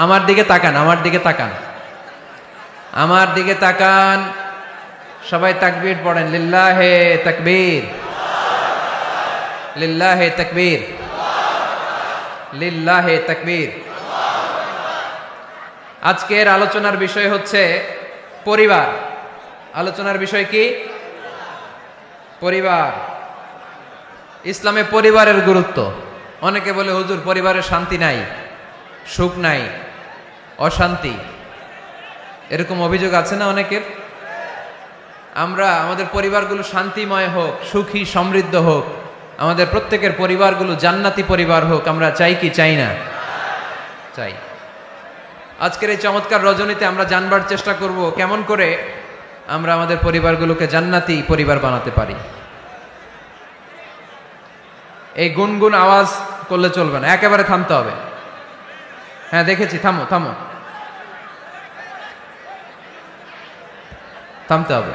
আমার দিকে তাকান, আমার দিকে তাকান, আমার দিকে তাকান। সবাই তাকবীর পড়েন, লিল্লাহে তাকবীর, লিল্লাহে তাকবীর, লিল্লাহে তাকবীর। আজকের আলোচনার বিষয় হচ্ছে পরিবার। আলোচনার বিষয় কি? পরিবার। ইসলামে পরিবারের গুরুত্ব। অনেকে বলে হুজুর পরিবারের শান্তি নাই, সুখ নাই, অশান্তি, এরকম অভিযোগ আছে না অনেকের? আমরা আমাদের পরিবারগুলো শান্তিময় হোক, সুখী সমৃদ্ধ হোক, আমাদের প্রত্যেকের পরিবারগুলো জান্নাতি পরিবার হোক, আমরা চাই কি চাই না? চাই। আজকের এই চমৎকার রজনীতে আমরা জানবার চেষ্টা করব কেমন করে আমরা আমাদের পরিবারগুলোকে জান্নাতি পরিবার বানাতে পারি। এই গুনগুন আওয়াজ করলে চলবে না, একেবারে থামতে হবে। হ্যাঁ দেখেছি, থামো থামো, থামতে হবে।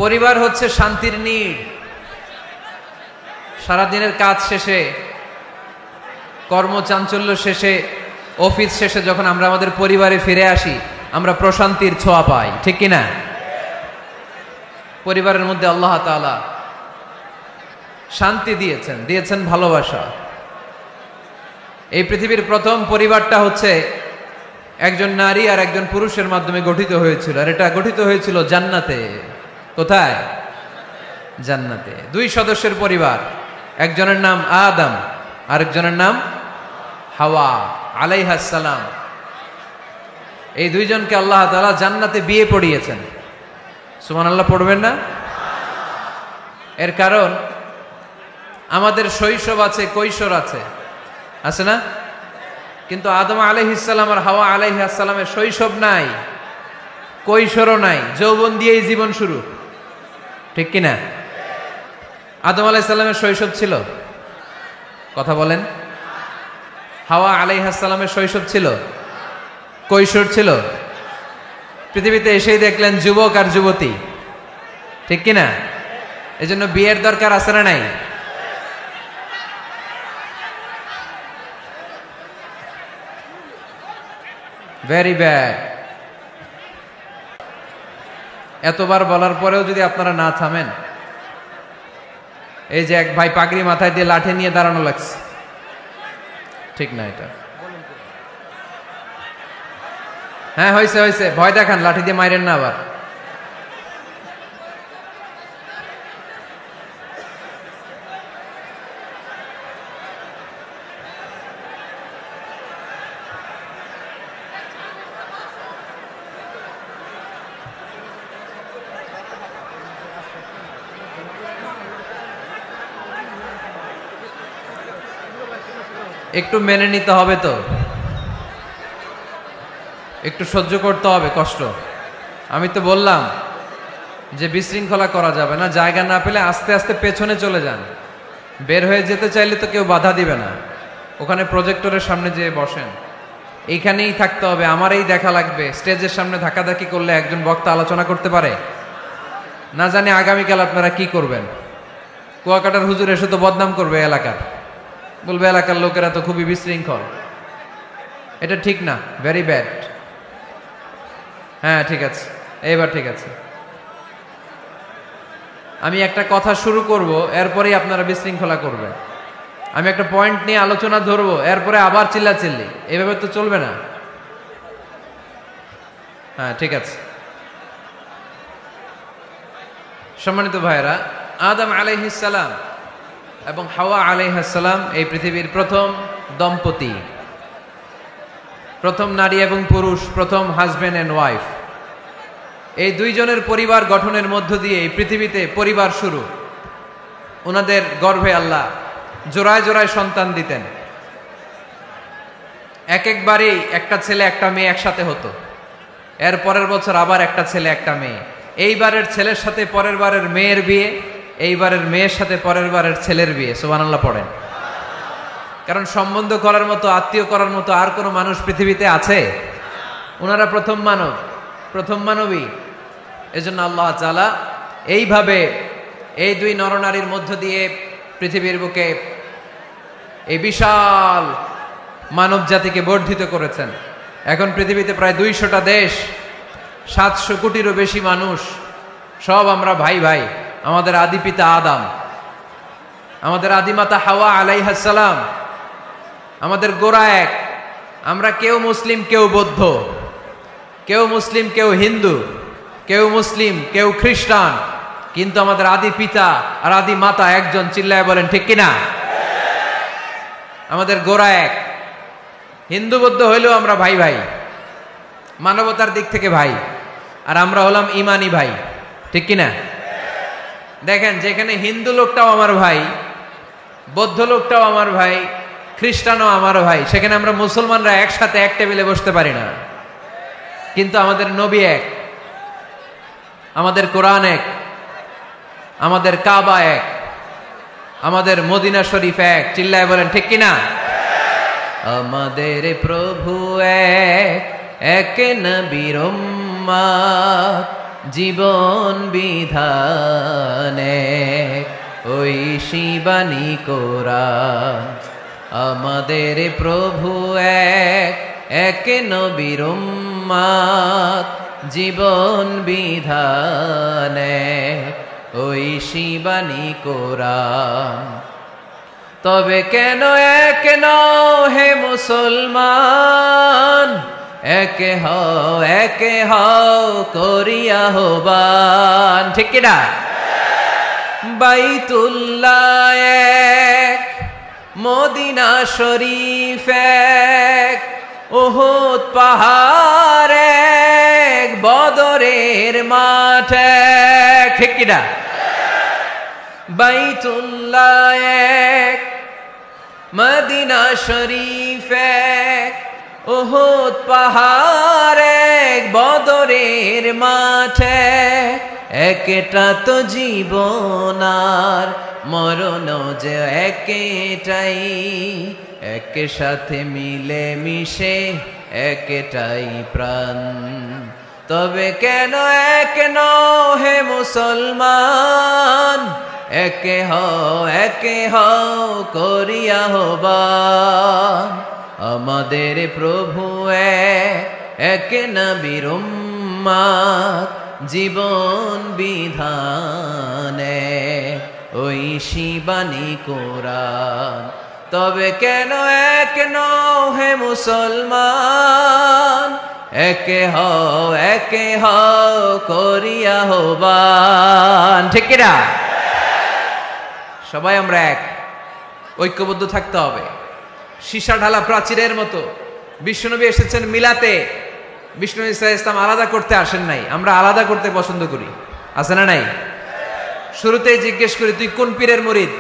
পরিবার হচ্ছে শান্তির নীড়। সারাদিনের কাজ শেষে, কর্মচাঞ্চল্য শেষে, অফিস শেষে যখন আমরা আমাদের পরিবারে ফিরে আসি, আমরা প্রশান্তির ছোঁয়া পাই, ঠিক কিনা? পরিবারের মধ্যে আল্লাহ তাআলা শান্তি দিয়েছেন, দিয়েছেন ভালোবাসা। এই পৃথিবীর প্রথম পরিবারটা হচ্ছে একজন নারী আর একজন পুরুষের মাধ্যমে গঠিত হয়েছিল, আর এটা গঠিত হয়েছিল জান্নাতে। কোথায়? জান্নাতে। দুই সদস্যের পরিবার, একজনের নাম আদম, আরেকজনের নাম হাওয়া আলাইহাস সালাম। এই দুইজনকে আল্লাহ তাআলা জান্নাতে বিয়ে পড়িয়েছেন। সুবহানাল্লাহ পড়বেন না? এর কারণ আমাদের শৈশব আছে, কৈশোর আছে, আছে না? কিন্তু আদম আলাইহিস সালাম আর হাওয়া আলাইহিস সালামের শৈশব নাই, কৈশোরও নাই, যৌবন দিয়েই জীবন শুরু, ঠিক কিনা? আদম আলাইহিস সালামের শৈশব ছিল? কথা বলেন। হাওয়া আলাইহিস সালামের শৈশব ছিল? কৈশোর ছিল? পৃথিবীতে এসেই দেখলেন যুবক আর যুবতী, ঠিক কিনা? এজন্য বিয়ের দরকার আছে না নাই? Very bad. এতবার বলার পরেও যদি আপনারা না থামেন, এই যে এক ভাই পাগড়ি মাথায় দিয়ে লাঠি নিয়ে দাঁড়ানো লাগছে, ঠিক না এটা? হ্যাঁ হয়েছে হয়েছে, ভয় দেখান, লাঠি দিয়ে মাইরেন না আবার। একটু মেনে নিতে হবে তো, একটু সহ্য করতে হবে কষ্ট। আমি তো বললাম যে বিশৃঙ্খলা করা যাবে না, জায়গা না পেলে আস্তে আস্তে পেছনে চলে যান। বের হয়ে যেতে চাইলে তো কেউ বাধা দিবে না, ওখানে প্রজেক্টরের সামনে যেয়ে বসেন, এইখানেই থাকতে হবে। আমারই দেখা লাগবে। স্টেজের সামনে ধাক্কাধাক্কি করলে একজন বক্তা আলোচনা করতে পারে না? জানি আগামীকাল আপনারা কি করবেন। কুয়াকাটার হুজুর এসে তো বদনাম করবে এলাকার, বলবে এলাকার লোকেরা তো খুবই বিশৃঙ্খল। এটা ঠিক না, ভেরি ব্যাড। হ্যাঁ ঠিক আছে, এইবার ঠিক আছে। আমি একটা কথা শুরু করব, এরপরেই আপনারা বিশৃঙ্খলা করবেন। আমি একটা পয়েন্ট নিয়ে আলোচনা ধরবো, এরপরে আবার চিল্লাচিল্লি, এভাবে তো চলবে না। হ্যাঁ ঠিক আছে। সম্মানিত ভাইরা, আদম আলাইহিস সালাম এবং হাওয়া আলাইহিস সালাম এই পৃথিবীর প্রথম দম্পতি, প্রথম নারী এবং পুরুষ, প্রথম হাজবেন্ড এন্ড ওয়াইফ। এই দুইজনের পরিবার গঠনের মধ্য দিয়ে এই পৃথিবীতে পরিবার শুরু। ওনাদের গর্ভে আল্লাহ জোড়ায় জোড়ায় সন্তান দিতেন। এক একবারেই একটা ছেলে একটা মেয়ে একসাথে হতো। এর পরের বছর আবার একটা ছেলে একটা মেয়ে। এইবারের ছেলের সাথে পরের বারের মেয়ের বিয়ে, এইবারের মেয়ের সাথে পরের বারের ছেলের বিয়ে। সুবহানাল্লাহ পড়েন। কারণ সম্বন্ধ করার মতো, আত্মীয় করার মতো আর কোনো মানুষ পৃথিবীতে আছে? ওনারা প্রথম মানব, প্রথম মানবী। এজন্য আল্লাহ তাআলা এইভাবে এই দুই নরনারীর মধ্য দিয়ে পৃথিবীর বুকে এই বিশাল মানব জাতিকে বর্ধিত করেছেন। এখন পৃথিবীতে প্রায় 200টা দেশ, 700 কোটিরও বেশি মানুষ, সব আমরা ভাই ভাই। আমাদের আদি পিতা আদম, আমাদের আদিমাতা হাওয়া আলাইহিস সালাম, আমাদের গোড়া এক। আমরা কেউ মুসলিম, কেউ বৌদ্ধ, কেউ মুসলিম, কেউ হিন্দু, কেউ মুসলিম, কেউ খ্রিস্টান, কিন্তু আমাদের আদি পিতা আর আদি মাতা একজন। চিল্লায় বলেন ঠিক কিনা? আমাদের গোড়া এক। হিন্দু বৌদ্ধ হইলেও আমরা ভাই ভাই, মানবতার দিক থেকে ভাই। আর আমরা হলাম ইমানি ভাই, ঠিক কিনা? দেখেন, যেখানে হিন্দু লোকটাও আমার ভাই, বৌদ্ধ লোকটাও আমার ভাই, খ্রিস্টানও আমার ভাই, সেখানে আমরা মুসলমানরা একসাথে এক টেবিলে বসতে পারি না। কিন্তু আমাদের নবী এক, আমাদের কোরআন এক, আমাদের কাবা এক, আমাদের মদিনা শরীফ এক। চিল্লায় বলেন ঠিক কিনা? আমাদের প্রভু এক, এক নবীর উম্মত, জীবন বিধান এক, ওই শিবানী কোরআন। আমাদের প্রভু এক, এক নবীর উম্মত, জীবন বিধান এক, ওই শিবানী কোরআন। তবে কেন এক নও হে মুসলমান, একে হও করিয়া আহ্বান। ঠিক কিনা? বাইতুল্লাহ এক, মদিনা শরীফ এক, উহুদ পাহাড় এক, বদরের মাঠ এক। ঠিক কিনা? বাইতুল্লাহ এক, মদিনা শরীফ এক, উহুদ পাহাড় এক, বদরের মাঠ এক। একটা তো জীবন আর মরণ যে একটাই, এক সাথে মিলে মিশে একটাই প্রাণ। তবে কেন এক নও হে মুসলমান, একে হও করিয়া আহ্বান। আমাদের প্রভু এক নবীর উম্মত, জীবন বিধান এক, ওই শিবানী কোরআন। তবে কেন এক নও হে মুসলমান, একে হও করিয়া আহ্বান। ঠিক কিনা? সবাই আমরা এক, ঐক্যবদ্ধ থাকতে হবে। সীসা ঢালা প্রাচীরের মতো বিশ্বনবী এসেছেন মিলাতে। বিষ্ণু ইসলাম আলাদা করতে আসেন নাই, আমরা আলাদা করতে পছন্দ করি। আছে না নাই? শুরুতেই জিজ্ঞেস করি, তুই কোন পীরের মুরিদ?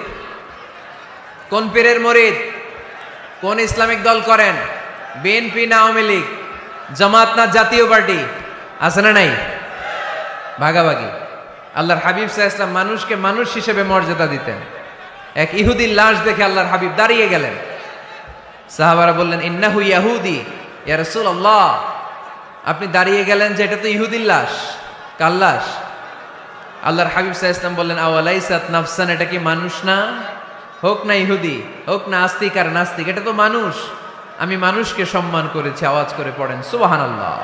কোন পীরের মুরিদ? কোন ইসলামিক দল করেন? বিএনপি না আওয়ামী লীগ, জামাত না জাতীয় পার্টি? আছে না নাই? ভাগাভাগি। আল্লাহর হাবিব সাল্লাল্লাহু আলাইহি ওয়াসাল্লাম মানুষকে মানুষ হিসেবে মর্যাদা দিতেন। এক ইহুদির লাশ দেখে আল্লাহর হাবিব দাঁড়িয়ে গেলেন। সাহাবারা বললেন, ইন্নাহু ইয়াহুদি ইয়া রাসূলুল্লাহ। আপনি দাঁড়িয়ে গেলেন যে এটা তো ইহুদির লাশ, কার লাশ? আল্লাহর হাবিব সাল্লাল্লাহু আলাইহি ওয়াসাল্লাম বললেন, আওয়ালাইসাত নাফসান, এটা কি মানুষ না? হোক না ইহুদি, হোক না আস্তিক আর নাস্তিক, এটা তো মানুষ। আমি মানুষকে সম্মান করেছি। আওয়াজ করে পড়েন সুবহানাল্লাহ।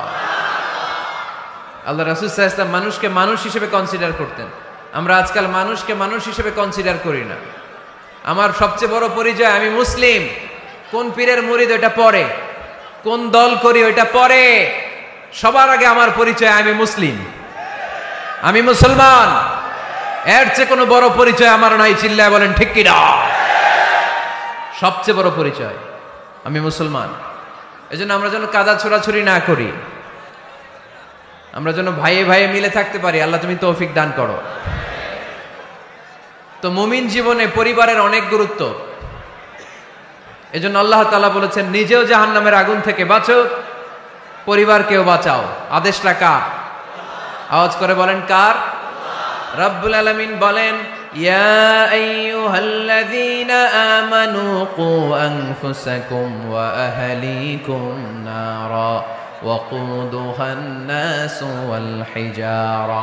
আল্লাহ রাসূল সাল্লাল্লাহু আলাইহি ওয়াসাল্লাম মানুষকে মানুষ হিসেবে কনসিডার করতেন। আমরা আজকাল মানুষকে মানুষ হিসেবে কনসিডার করি না। আমার সবচেয়ে বড় পরিচয় আমি মুসলিম। কোন পীরের মুরিদ ওটা পরে, কোন দল করি ওটা পরে। সবার আগে আমার পরিচয় আমি মুসলিম, আমি মুসলমান। এর চেয়ে কোনো বড় পরিচয় আমার নাই। চিল্লায় বলেন ঠিক কিনা? সবচেয়ে বড় পরিচয় আমি মুসলমান। এজন্য আমরা যেন কাদা ছোড়াছুরি না করি, আমরা যেন ভাইয়ে ভাইয়ে মিলে থাকতে পারি। আল্লাহ তুমি তৌফিক দান করো। তো মুমিন জীবনে পরিবারের অনেক গুরুত্ব। এজন্য আল্লাহ তাআলা বলেছেন, নিজেও জাহান্নামের আগুন থেকে বাঁচো, পরিবারকেও বাঁচাও। আদেশটা কার? আওয়াজ করে বলেন কার? রব্বুল আলামিন বলেন, ইয়া আইয়ুহাল্লাযীনা আমানু কু আনফুসাকুম ওয়া আহলিকুম নারা ওয়াকুদুহান নাসু ওয়াল হিজারা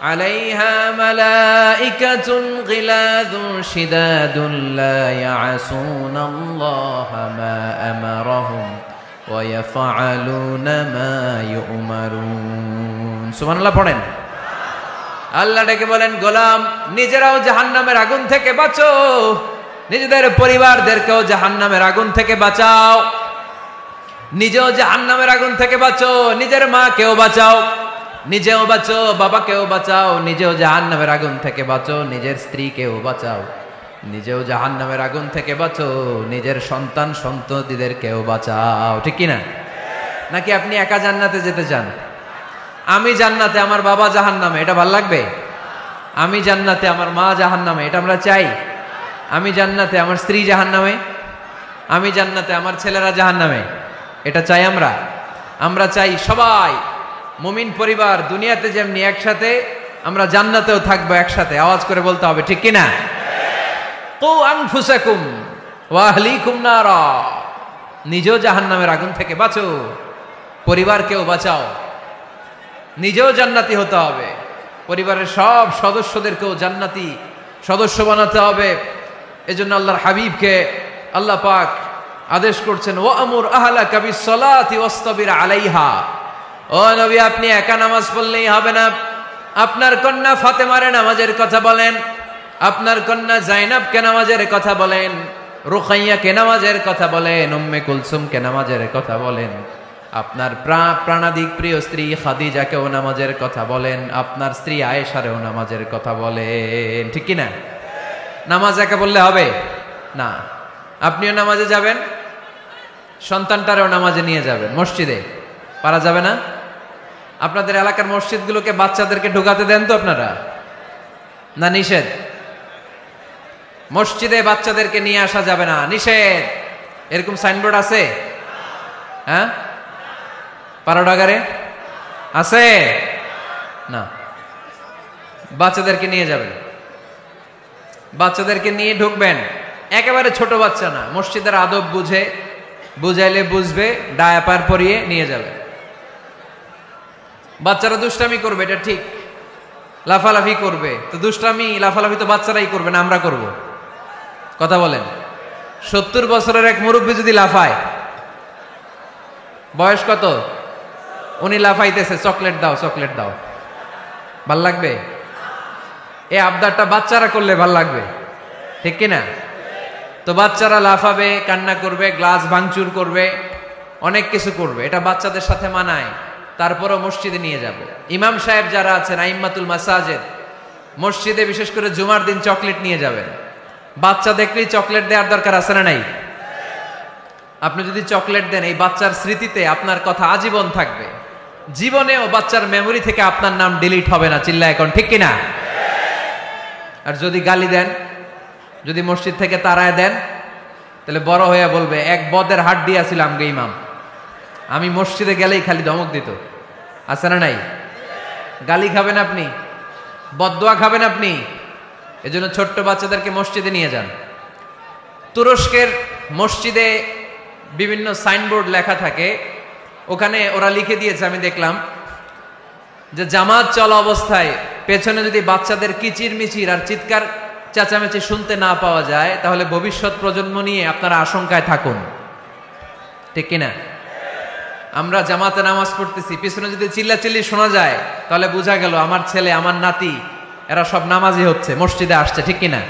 আলাইহা মালাইকাতুন গিলাযুন শিদাদুন লা ইয়াসুনাল্লাহা মা আমারাহুম ওয়া ইয়াফআলুনা মা ইউমারুন। সুবহানাল্লাহ পড়েন। আল্লাহ ডেকে বলেন, গোলাম নিজেরাও জাহান্নামের আগুন থেকে বাঁচো, নিজেদের পরিবারদেরকেও জাহান্নামের আগুন থেকে বাঁচাও, নিজেও জাহান্নামের আগুন থেকে বাঁচো, নিজের মাকেও বাঁচাও, নিজেও বাঁচো, বাবাকেও বাঁচাও, নিজেও জাহান্নামের আগুন থেকে বাঁচো, নিজের স্ত্রীকেও বাঁচাও, নিজেও জাহান্নামের আগুন থেকে বাঁচো, নিজের সন্তান সন্ততিদেরকেও বাঁচাও। ঠিক কিনা? নাকি আপনি একা জান্নাতে যেতে চান? আমি জান্নাতে, আমার বাবা জাহান্নামে, এটা ভাল লাগবে? আমি জান্নাতে, আমার মা জাহান্নামে, এটা আমরা চাই? আমি জান্নাতে, আমার স্ত্রী জাহান্নামে, আমি জান্নাতে, আমার ছেলেরা জাহান্নামে, এটা চাই আমরা? আমরা চাই সবাই মুমিন পরিবার দুনিয়াতে যেমনি একসাথে, আমরা জান্নাতেও থাকবো একসাথে। আওয়াজ করে বলতে হবে, ঠিক কিনা? কু আনফুসাকুম ওয়া আহলিকুম নারা, নিজেও জাহান্নামের আগুন থেকে বাঁচো, পরিবারকেও বাঁচাও, নিজেও জান্নাতি হতে হবে, পরিবারের সব সদস্যদেরকেও জান্নাতি সদস্য বানাতে হবে। এজন্য আল্লাহর হাবিবকে আল্লাহ পাক আদেশ করছেন, ওয়া আমুর আহলাকা বিসসালাতি ওয়াসতাবির আলাইহা। ও নবী, আপনি একা নামাজ পড়লেই হবে না, আপনার কন্যা ফাতেমারে নামাজের কথা বলেন, আপনার কন্যা জাইনাবকে নামাজের কথা বলেন, রুকাইয়াকে নামাজের কথা বলেন, উম্মে কুলসুমকে নামাজের কথা বলেন, আপনার প্রাণাধিক প্রিয় স্ত্রী খাদিজাকেও নামাজের কথা বলেন, আপনার স্ত্রী আয়েশারেও নামাজের কথা বলেন। ঠিক কিনা? নামাজ একা বললে হবে না। আপনিও নামাজে যাবেন, সন্তানটারেও নামাজে নিয়ে যাবেন। মসজিদে পারা যাবে না? আপনাদের এলাকার মসজিদগুলোকে বাচ্চাদেরকে ঢুকাতে দেন তো আপনারা, না নিষেধ? মসজিদে বাচ্চাদেরকে নিয়ে আসা যাবে না, নিষেধ, এরকম সাইনবোর্ড আছে? হ্যাঁ, পারোডাগারে আছে না? বাচ্চাদেরকে নিয়ে যাবেন, বাচ্চাদেরকে নিয়ে ঢুকবেন, একেবারে ছোট বাচ্চা না, মসজিদের আদব বুঝে, বুঝাইলে বুঝবে, ডায়াপার পরিয়ে নিয়ে যাবে। বাচ্চারা দুষ্টামি করবে, এটা ঠিক, লাফালাফি করবে, তো দুষ্টামি লাফালাফি তো বাচ্চারাই করবে না, আমরা করব? কথা বলেন। 70 বছরের এক মুরব্বী যদি লাফায়, বয়স কত, উনি লাফাইতেছে, চকলেট দাও চকলেট দাও, ভাল লাগবে? এই আবদারটা বাচ্চারা করলে ভাল লাগবে, ঠিক কিনা? তো বাচ্চারা লাফাবে, কান্না করবে, গ্লাস ভাঙচুর করবে, অনেক কিছু করবে, এটা বাচ্চাদের সাথে মানায়। তারপরও মসজিদে নিয়ে যাব। ইমাম সাহেব যারা আছেন, আইম্মাতুল মাসাজিদ, মসজিদে বিশেষ করে জুমার দিন চকলেট নিয়ে যাবেন। বাচ্চা দেখলেই চকলেট দেওয়ার দরকার আছে না নাই? আপনি যদি চকলেট দেন, এই বাচ্চার স্মৃতিতে আপনার কথা আজীবন থাকবে, জীবনেও বাচ্চার মেমোরি থেকে আপনার নাম ডিলিট হবে না। চিল্লা এখন, ঠিক কিনা? আর যদি গালি দেন, যদি মসজিদ থেকে তাড়ায় দেন, তাহলে বড় হয়ে বলবে, এক বদের হাড্ডি আছিল আমগে ইমাম, আমি মসজিদে গেলেই খালি ধমক দিত। আছে না নাই? গালি খাবেন আপনি, বদদোয়া খাবেন আপনি। এজন্য ছোট্ট বাচ্চাদেরকে মসজিদে নিয়ে যান। তুরস্কের মসজিদে বিভিন্ন সাইনবোর্ড লেখা থাকে, ওখানে ওরা লিখে দিয়েছে, আমি দেখলাম, যে জামাত চলা অবস্থায় পেছনে যদি বাচ্চাদের কিচির মিচির আর চিৎকার চেঁচামেচি শুনতে না পাওয়া যায়, তাহলে ভবিষ্যৎ প্রজন্ম নিয়ে আপনারা আশঙ্কায় থাকুন। ঠিক কিনা? আমরা জামাতে নামাজ পড়তেছি, পিছনে যদি চিল্লাচিল্লি শোনা যায়, তাহলে বোঝা গেল আমার ছেলে, আমার নাতি, এরা সব নামাজি হচ্ছে, মসজিদে আসছে। ঠিক কিনা?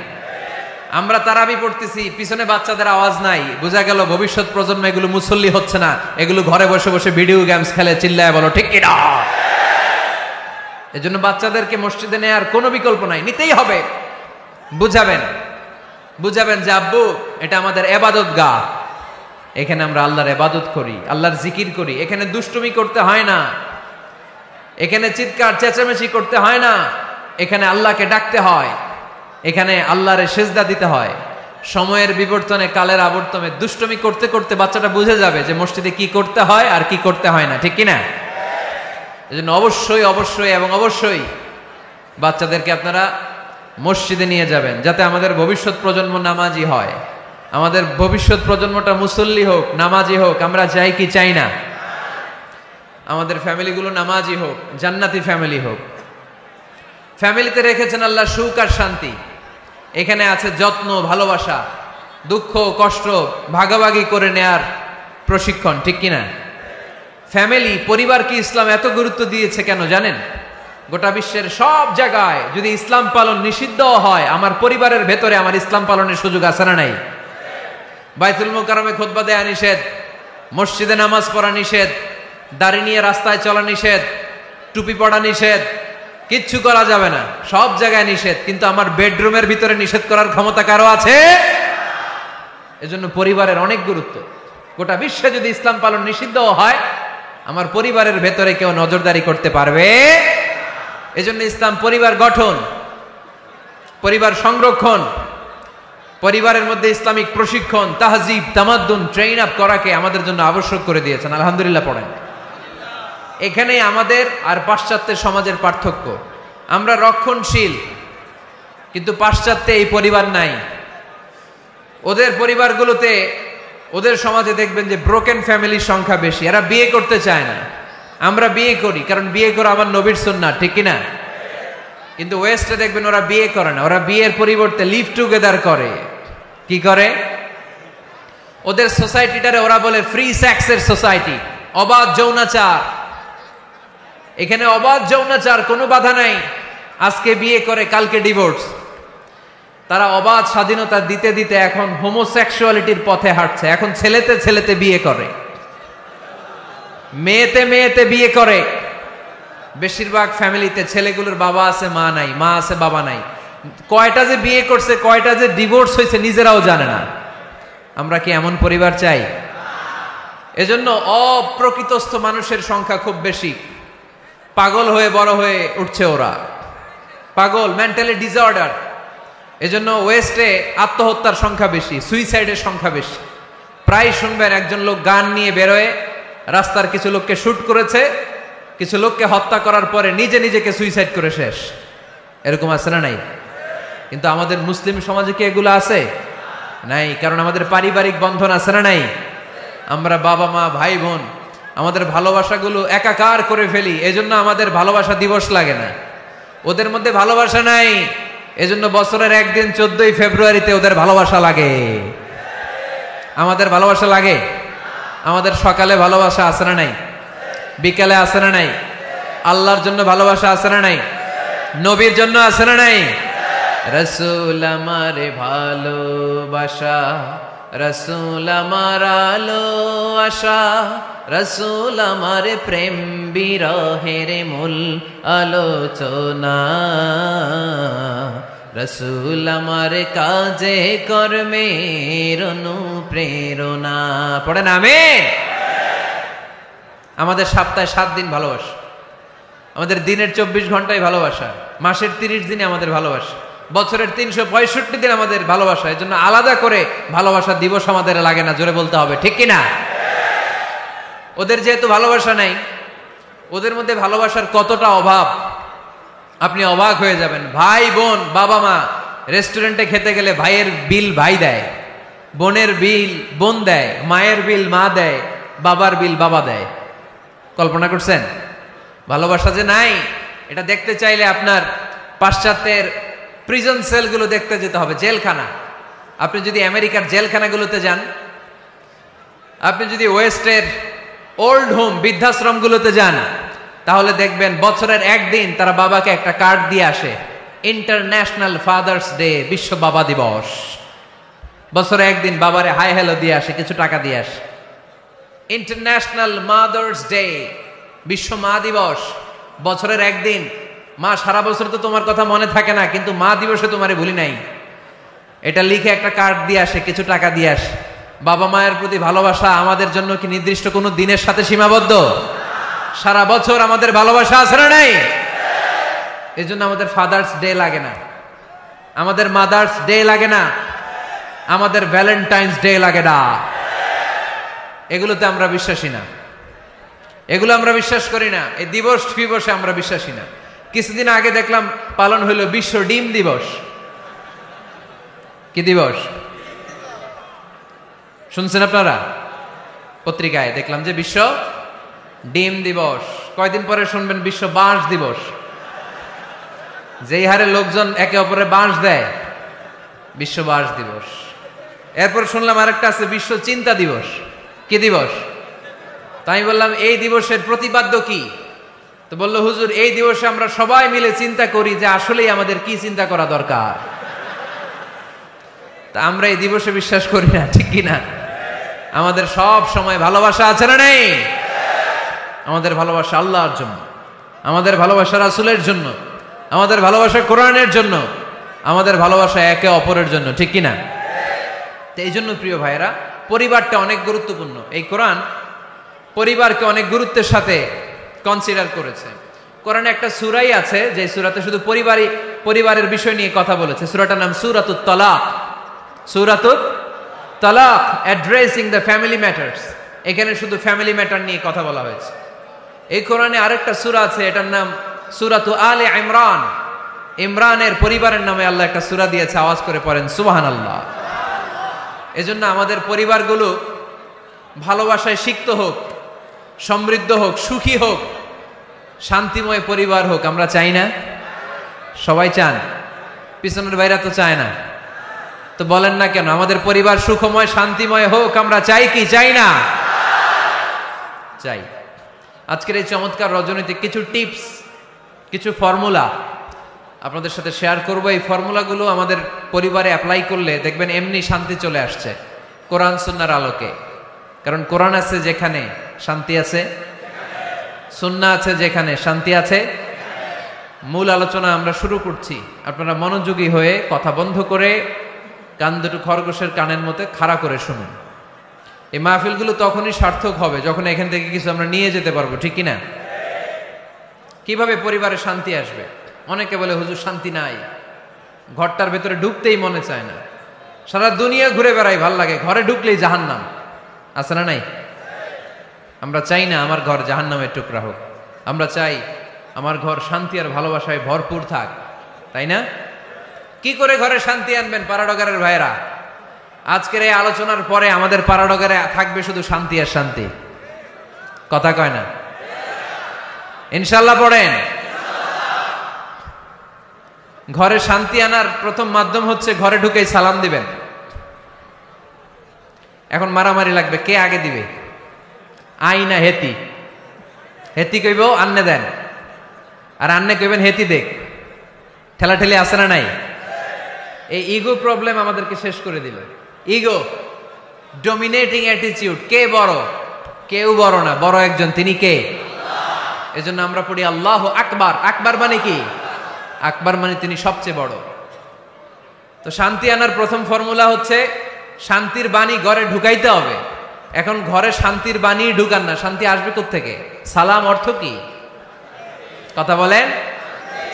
আমরা তারাবি পড়তেছি, পিছনে বাচ্চাদের আওয়াজ নাই, বোঝা গেল ভবিষ্যৎ প্রজন্ম এগুলো মুসল্লি হচ্ছে না, এগুলো ঘরে বসে বসে ভিডিও গেমস খেলে। চিল্লায় বলো, ঠিক কিনা? এজন্য বাচ্চাদেরকে মসজিদে নেওয়ার কোনো বিকল্প নাই, নিতেই হবে। বুঝাবেন, বুঝাবেন যে আব্বু, এটা আমাদের ইবাদত গাহ, এখানে আমরা আল্লাহর ইবাদত করি, আল্লাহর জিকির করি, এখানে দুষ্টুমি করতে হয় না, এখানে চিৎকার চেঁচামেচি করতে হয় না, এখানে আল্লাহকে ডাকতে হয়, এখানে আল্লাহরে সেজদা দিতে হয়। সময়ের বিবর্তনে, কালের আবর্তনে দুষ্টুমি করতে করতে বাচ্চাটা বুঝে যাবে যে মসজিদে কি করতে হয় আর কি করতে হয় না। ঠিক কিনা? এজন্য অবশ্যই অবশ্যই এবং অবশ্যই বাচ্চাদেরকে আপনারা মসজিদে নিয়ে যাবেন, যাতে আমাদের ভবিষ্যৎ প্রজন্ম নামাজি হয়, আমাদের ভবিষ্যৎ প্রজন্মটা মুসল্লি হোক, নামাজি হোক। আমরা চাই কি চাই না? আমাদের ফ্যামিলিগুলো নামাজি হোক, জান্নাতি ফ্যামিলি হোক। ফ্যামিলিতে রেখেছেন আল্লাহ সুখ আর শান্তি। এখানে আছে যত্ন, ভালোবাসা, দুঃখ কষ্ট ভাগাভাগি করে নেয়ার প্রশিক্ষণ, ঠিক কিনা? ফ্যামিলি, পরিবারকে ইসলাম এত গুরুত্ব দিয়েছে কেন জানেন? গোটা বিশ্বের সব জায়গায় যদি ইসলাম পালন নিষিদ্ধ হয়, আমার পরিবারের ভেতরে আমার ইসলাম পালনের সুযোগ আছে না নাই? বাইতুল মুকাররমে খুতবা দেয়া নিষেধ, মসজিদে নামাজ পড়া নিষেধ, দাড়ি নিয়ে রাস্তায় চলা নিষেধ, টুপি পড়া নিষেধ, কিচ্ছু করা যাবে না, সব জায়গায় নিষেধ। কিন্তু আমার বেডরুমের ভিতরে নিষেধ করার ক্ষমতা কারো আছে? এজন্য পরিবারের অনেক গুরুত্ব। গোটা বিশ্বে যদি ইসলাম পালন নিষিদ্ধ হয়, আমার পরিবারের ভেতরে কেউ নজরদারি করতে পারবে? এজন্য ইসলাম পরিবার গঠন, পরিবার সংরক্ষণ, পরিবারের মধ্যে ইসলামিক প্রশিক্ষণ, তাহজিব, তামাদ্দুন, ট্রেন আপ করাকে আমাদের জন্য আবশ্যক করে দিয়েছেন। আলহামদুলিল্লাহ পড়েন। এখানে আমাদের আর পাশ্চাত্যের সমাজের পার্থক্য। আমরা রক্ষণশীল, কিন্তু পাশ্চাত্যে এই পরিবার নাই। ওদের পরিবারগুলোতে, ওদের সমাজে দেখবেন যে ব্রোকেন ফ্যামিলির সংখ্যা বেশি, এরা বিয়ে করতে চায় না। আমরা বিয়ে করি, কারণ বিয়ে করা আমার নবীর সুন্নাহ, ঠিক কিনা? কিন্তু ওয়েস্টে দেখবেন ওরা বিয়ে করে না, ওরা বিয়ের পরিবর্তে লিভ টুগেদার করে। কি করে? ওদের সোসাইটিটারে ওরা বলে ফ্রি সেক্সের সোসাইটি, অবাধ যৌনাচার। এখানে অবাধ যৌনাচার, কোনো বাধা নাই। আজকে বিয়ে করে কালকে ডিভোর্স। তারা অবাধ স্বাধীনতা দিতে দিতে এখন হোমোসেক্সুয়ালিটির পথে হাঁটছে। এখন ছেলেতে ছেলেতে বিয়ে করে, মেয়েতে মেয়েতে বিয়ে করে। বেশিরভাগ ফ্যামিলিতে ছেলেগুলোর বাবা আছে, মা নাই, মা আছে, বাবা নাই। কয়টা যে বিয়ে করছে, কয়টা যে ডিভোর্স হয়েছে নিজেরাও জানে না। আমরা কি এমন পরিবার চাই? এজন্য অপ্রকৃতস্থ মানুষের সংখ্যা খুব বেশি। পাগল হয়ে বড় হয়ে উঠছে ওরা, পাগল, মেন্টালি ডিসঅর্ডার। এজন্য ওয়েস্টে আত্মহত্যার সংখ্যা বেশি, সুইসাইডের সংখ্যা বেশি। প্রায় শুনবেন একজন লোক গান নিয়ে বেরোয়, রাস্তার কিছু লোককে শুট করেছে, কিছু লোককে হত্যা করার পরে নিজে নিজেকে সুইসাইড করে শেষ। এরকম আছে না নাই? কিন্তু আমাদের মুসলিম সমাজে কি এগুলো আছে? নাই। কারণ আমাদের পারিবারিক বন্ধন আছে না নাই? আমরা বাবা মা ভাই বোন আমাদের ভালোবাসাগুলো একাকার করে ফেলি, এজন্য আমাদের ভালোবাসা দিবস লাগে না। ওদের মধ্যে ভালোবাসা নাই, এজন্য বছরের একদিন 14ই ফেব্রুয়ারিতে ওদের ভালোবাসা লাগে। আমাদের ভালোবাসা লাগে? আমাদের সকালে ভালোবাসা আছে না নাই? বিকালে আছে না নাই? আল্লাহর জন্য ভালোবাসা আছে না নাই? নবীর জন্য আছে না নাই? রাসূল আমারে ভালোবাসা, রাসূল আমার আলো আশা, রাসূল আমারে প্রেম বিরহের মূল আলোচনা, রাসূল আমার কাজে কর্মের অনুপ্রেরণা। পড়েন আমিন। আমাদের সপ্তাহে 7 দিন ভালোবাসা, আমাদের দিনের 24 ঘন্টায় ভালোবাসা, মাসের 30 দিনে আমাদের ভালোবাসা, বছরের 365 দিন আমাদের ভালোবাসা। এর জন্য আলাদা করে ভালোবাসা দিবস আমাদের লাগে না। জোরে বলতে হবে, ঠিক কিনা? ওদের যেহেতু ভালোবাসা নাই, ওদের মধ্যে ভালোবাসার কতটা অভাব আপনি অবাক হয়ে যাবেন। ভাই বোন, বাবা মা রেস্টুরেন্টে খেতে গেলে ভাইয়ের বিল ভাই দেয়, বোনের বিল বোন দেয়, মায়ের বিল মা দেয়, বাবার বিল বাবা দেয়। কল্পনা করছেন? ভালোবাসা যে নাই, এটা দেখতে চাইলে আপনার পাশ্চাত্যের প্রিজন সেলগুলো দেখতে যেতে হবে, জেলখানা। আপনি যদি আমেরিকার জেলখানাগুলোতে যান, আপনি যদি ওয়েস্টের ওল্ড হোম বৃদ্ধাশ্রমগুলোতে যান, তাহলে দেখবেন বছরের একদিন তারা বাবাকে একটা কার্ড দিয়ে আসে, ইন্টারন্যাশনাল ফাদার্স ডে, বিশ্ব বাবা দিবস। বছরে একদিন বাবারে হাই হ্যালো দিয়ে আসে, কিছু টাকা দিয়ে আসে। ইন্টারন্যাশনাল মাদার্স ডে, বিশ্ব মা দিবস। বছরের একদিন। মা, সারা বছর তো তোমার কথা মনে থাকে না, কিন্তু মা দিবসে তোমারে ভুলি নাই, এটা লিখে একটা কার্ড দিয়ে আসে, কিছু টাকা দিয়ে আসে। বাবা মায়ের প্রতি ভালোবাসা আমাদের জন্য কি নির্দিষ্ট কোনো দিনের সাথে সীমাবদ্ধ? সারা বছর আমাদের ভালোবাসা আছে না নাই? এই জন্য আমাদের ফাদার্স ডে লাগে না, আমাদের মাদার্স ডে লাগে না, আমাদের ভ্যালেন্টাইন্স ডে লাগে না। এগুলোতে আমরা বিশ্বাসী না, এগুলো আমরা বিশ্বাস করি না। এই দিবস ফিবসে আমরা বিশ্বাসী না। কিছুদিন আগে দেখলাম পালন হইল বিশ্ব ডিম দিবস। কি দিবস শুনছেন আপনারা? পত্রিকায় দেখলাম যে বিশ্ব ডিম দিবস। কয়দিন পরে শুনবেন বিশ্ব বাঁশ দিবস। যেই হারে লোকজন একে অপরে বাঁশ দেয়, বিশ্ব বাঁশ দিবস। এরপর শুনলাম আরেকটা আছে বিশ্ব চিন্তা দিবস। কি দিবস? তাই বললাম এই দিবসের প্রতিপাদ্য কি? তো বললো হুজুর এই দিবসে আমরা সবাই মিলে চিন্তা করি যে আসলেই আমাদের কি চিন্তা করা দরকার। তা আমরা এই দিবসে বিশ্বাস করি না, ঠিক কি না? আমাদের সব সময় ভালোবাসা আছে না নেই? আমাদের ভালোবাসা আল্লাহর জন্য, আমাদের ভালোবাসা রাসূলের জন্য, আমাদের ভালোবাসা কোরআনের জন্য, আমাদের ভালোবাসা একে অপরের জন্য, ঠিক কি না? তো এই জন্য প্রিয় ভাইয়েরা, পরিবারটা অনেক গুরুত্বপূর্ণ। এই কোরআন পরিবারকে অনেক গুরুত্বের সাথে কনসিডার করেছে। কোরআনে একটা সূরাই আছে যে সূরাতে শুধু পরিবারের বিষয় নিয়ে কথা বলেছে। সূরাটার নাম সূরাতুত তালাক। সূরাতুত তালাক, অ্যাড্রেসিং দ্য ফ্যামিলি ম্যাটার্স। এখানে শুধু ফ্যামিলি ম্যাটার নিয়ে কথা বলা হয়েছে। এই কোরআনে আরেকটা সূরা আছে, এটার নাম সূরাতু আলে ইমরান। ইমরানের পরিবারের নামে আল্লাহ একটা সূরা দিয়েছে, আওয়াজ করে পড়েন সুবহানাল্লাহ। এজন্য আমাদের পরিবারগুলো ভালোবাসায় সিক্ত হোক, সমৃদ্ধ হোক, সুখী হোক, শান্তিময় পরিবার হোক। আমরা চাই না? সবাই চান? পিছনের বাইরা তো চায় না। তো বলেন না কেন? আমাদের পরিবার সুখময় শান্তিময় হোক আমরা চাই কি চাই না? চাই। আজকের এই চমৎকার রজনীতে কিছু টিপস, কিছু ফর্মুলা আপনাদের সাথে শেয়ার করব। এই ফর্মুলাগুলো আমাদের পরিবারে অ্যাপ্লাই করলে দেখবেন এমনি শান্তি চলে আসছে কোরআন সুন্নাহর আলোকে। কারণ কোরআন আছে যেখানে শান্তি আছে, সুন্নাহ আছে যেখানে শান্তি আছে। মূল আলোচনা আমরা শুরু করছি। আপনারা মনোযোগী হয়ে কথা বন্ধ করে কান দুটো খরগোশের কানের মতো খাড়া করে শুনুন। এই মাহফিলগুলো তখনই সার্থক হবে যখন এখান থেকে কিছু আমরা নিয়ে যেতে পারবো, ঠিক কিনা? কিভাবে পরিবারে শান্তি আসবে? অনেকে বলে হুজুর শান্তি নাই, ঘরটার ভেতরে ঢুকতেই মনে চায় না, সারা দুনিয়া ঘুরে বেড়াই, ভাল লাগে, ঘরে ঢুকলেই জাহান্নাম। আছে না নাই? আমরা চাই না আমার ঘর জাহান্নামের টুকরা হোক। আমরা চাই আমার ঘর শান্তি আর ভালোবাসায় ভরপুর থাক, তাই না? কি করে ঘরে শান্তি আনবেন পাড়াডগারের ভাইরা? আজকের এই আলোচনার পরে আমাদের পাড়াডগারে থাকবে শুধু শান্তি আর শান্তি। কথা কয় না? ইনশাআল্লাহ পড়েন। ঘরে শান্তি আনার প্রথম মাধ্যম হচ্ছে ঘরে ঢুকেই সালাম দিবেন। এখন মারামারি লাগবে, কে আগে দিবে? আই না হেতি? হেতি কইব আন্নে দেন, আর আন্নে কইবেন হেতি দেখ। ঠেলাঠেলি আছে না নাই? এই ইগো প্রবলেম আমাদেরকে শেষ করে দিল। Ego, dominating attitude. কে বড়? কেউ বড় না, বড় একজন, তিনি কে? এজন্য আমরা পড়ি আল্লাহু আকবার। আকবার মানে কি? আকবার মানে তিনি সবচেয়ে বড়। তো শান্তি আনার প্রথম ফর্মুলা হচ্ছে শান্তির বাণী ঘরে ঢুকাইতে হবে। এখন ঘরে শান্তির বাণী ঢুকান না, শান্তি আসবে কোত্থেকে? সালাম অর্থ কি? কথা বলেন।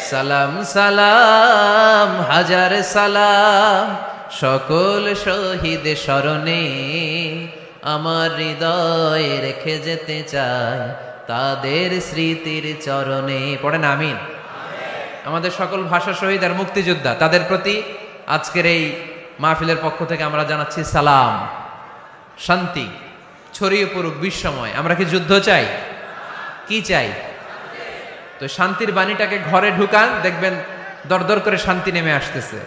সালাম সালাম হাজার সালাম সকল শহীদ স্মরণে, আমার হৃদয় রেখে যেতে চাই তাদের স্মৃতির চরণে। পড়েন আমিন। আমাদের সকল ভাষা শহীদ আর মুক্তিযোদ্ধা, তাদের প্রতি আজকের এই মাহফিলের পক্ষ থেকে আমরা জানাচ্ছি সালাম। শান্তি ছড়িয়ে পড়ুক বিশ্বময়। আমরা কি যুদ্ধ চাই? কি চাই? তো শান্তির বাণীটাকে ঘরে ঢুকান, দেখবেন দরদর করে শান্তি নেমে আসতেছে।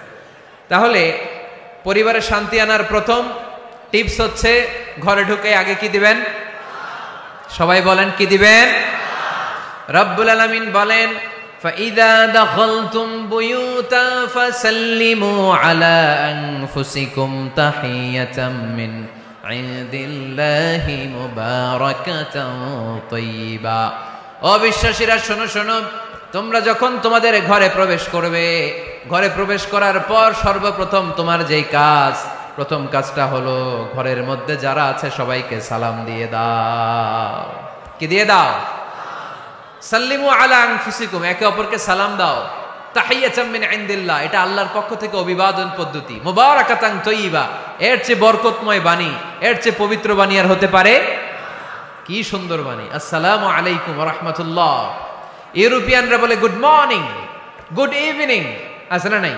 তাহলে পরিবারে শান্তি আনার প্রথম টিপস হচ্ছে ঘরে ঢুকে আগে কি দিবেন? সবাই বলেন কি দিবেন? রব্বুল আলামিন বলেন فَإِذَا دَخَلْتُمْ بُيُوتًا فَسَلِّمُوا عَلَى أَنفُسِكُمْ تَحِيَّةً مِّنْ عِندِ اللَّهِ مُبَارَكَةً طَيِّبَةً। অবিশ্বাসীরা শোনো শোনো, তোমরা যখন তোমাদের ঘরে প্রবেশ করবে, ঘরে প্রবেশ করার পর সর্বপ্রথম তোমার যেই কাজ, প্রথম কাজটা হলো ঘরের মধ্যে যারা আছে সবাইকে সালাম দিয়ে দাও। কি দিয়ে দাও? সাল্লিমু আলা আনফুসিকুম, একে অপরকে সালাম দাও। তাহিয়াতাম মিন ইনদিল্লাহ, এটা আল্লাহর পক্ষ থেকে অভিবাদন পদ্ধতি। মুবারাকাতান তাইয়্যিবা, এর চেয়ে বরকতময় বাণী, এর চেয়ে পবিত্র বাণী আর হতে পারে? কি সুন্দর বাণী! আসসালামু আলাইকুম ওয়া রাহমাতুল্লাহ। ইউরোপিয়ানরা বলে গুড মর্নিং, গুড ইভিনিং, আছে না নাই?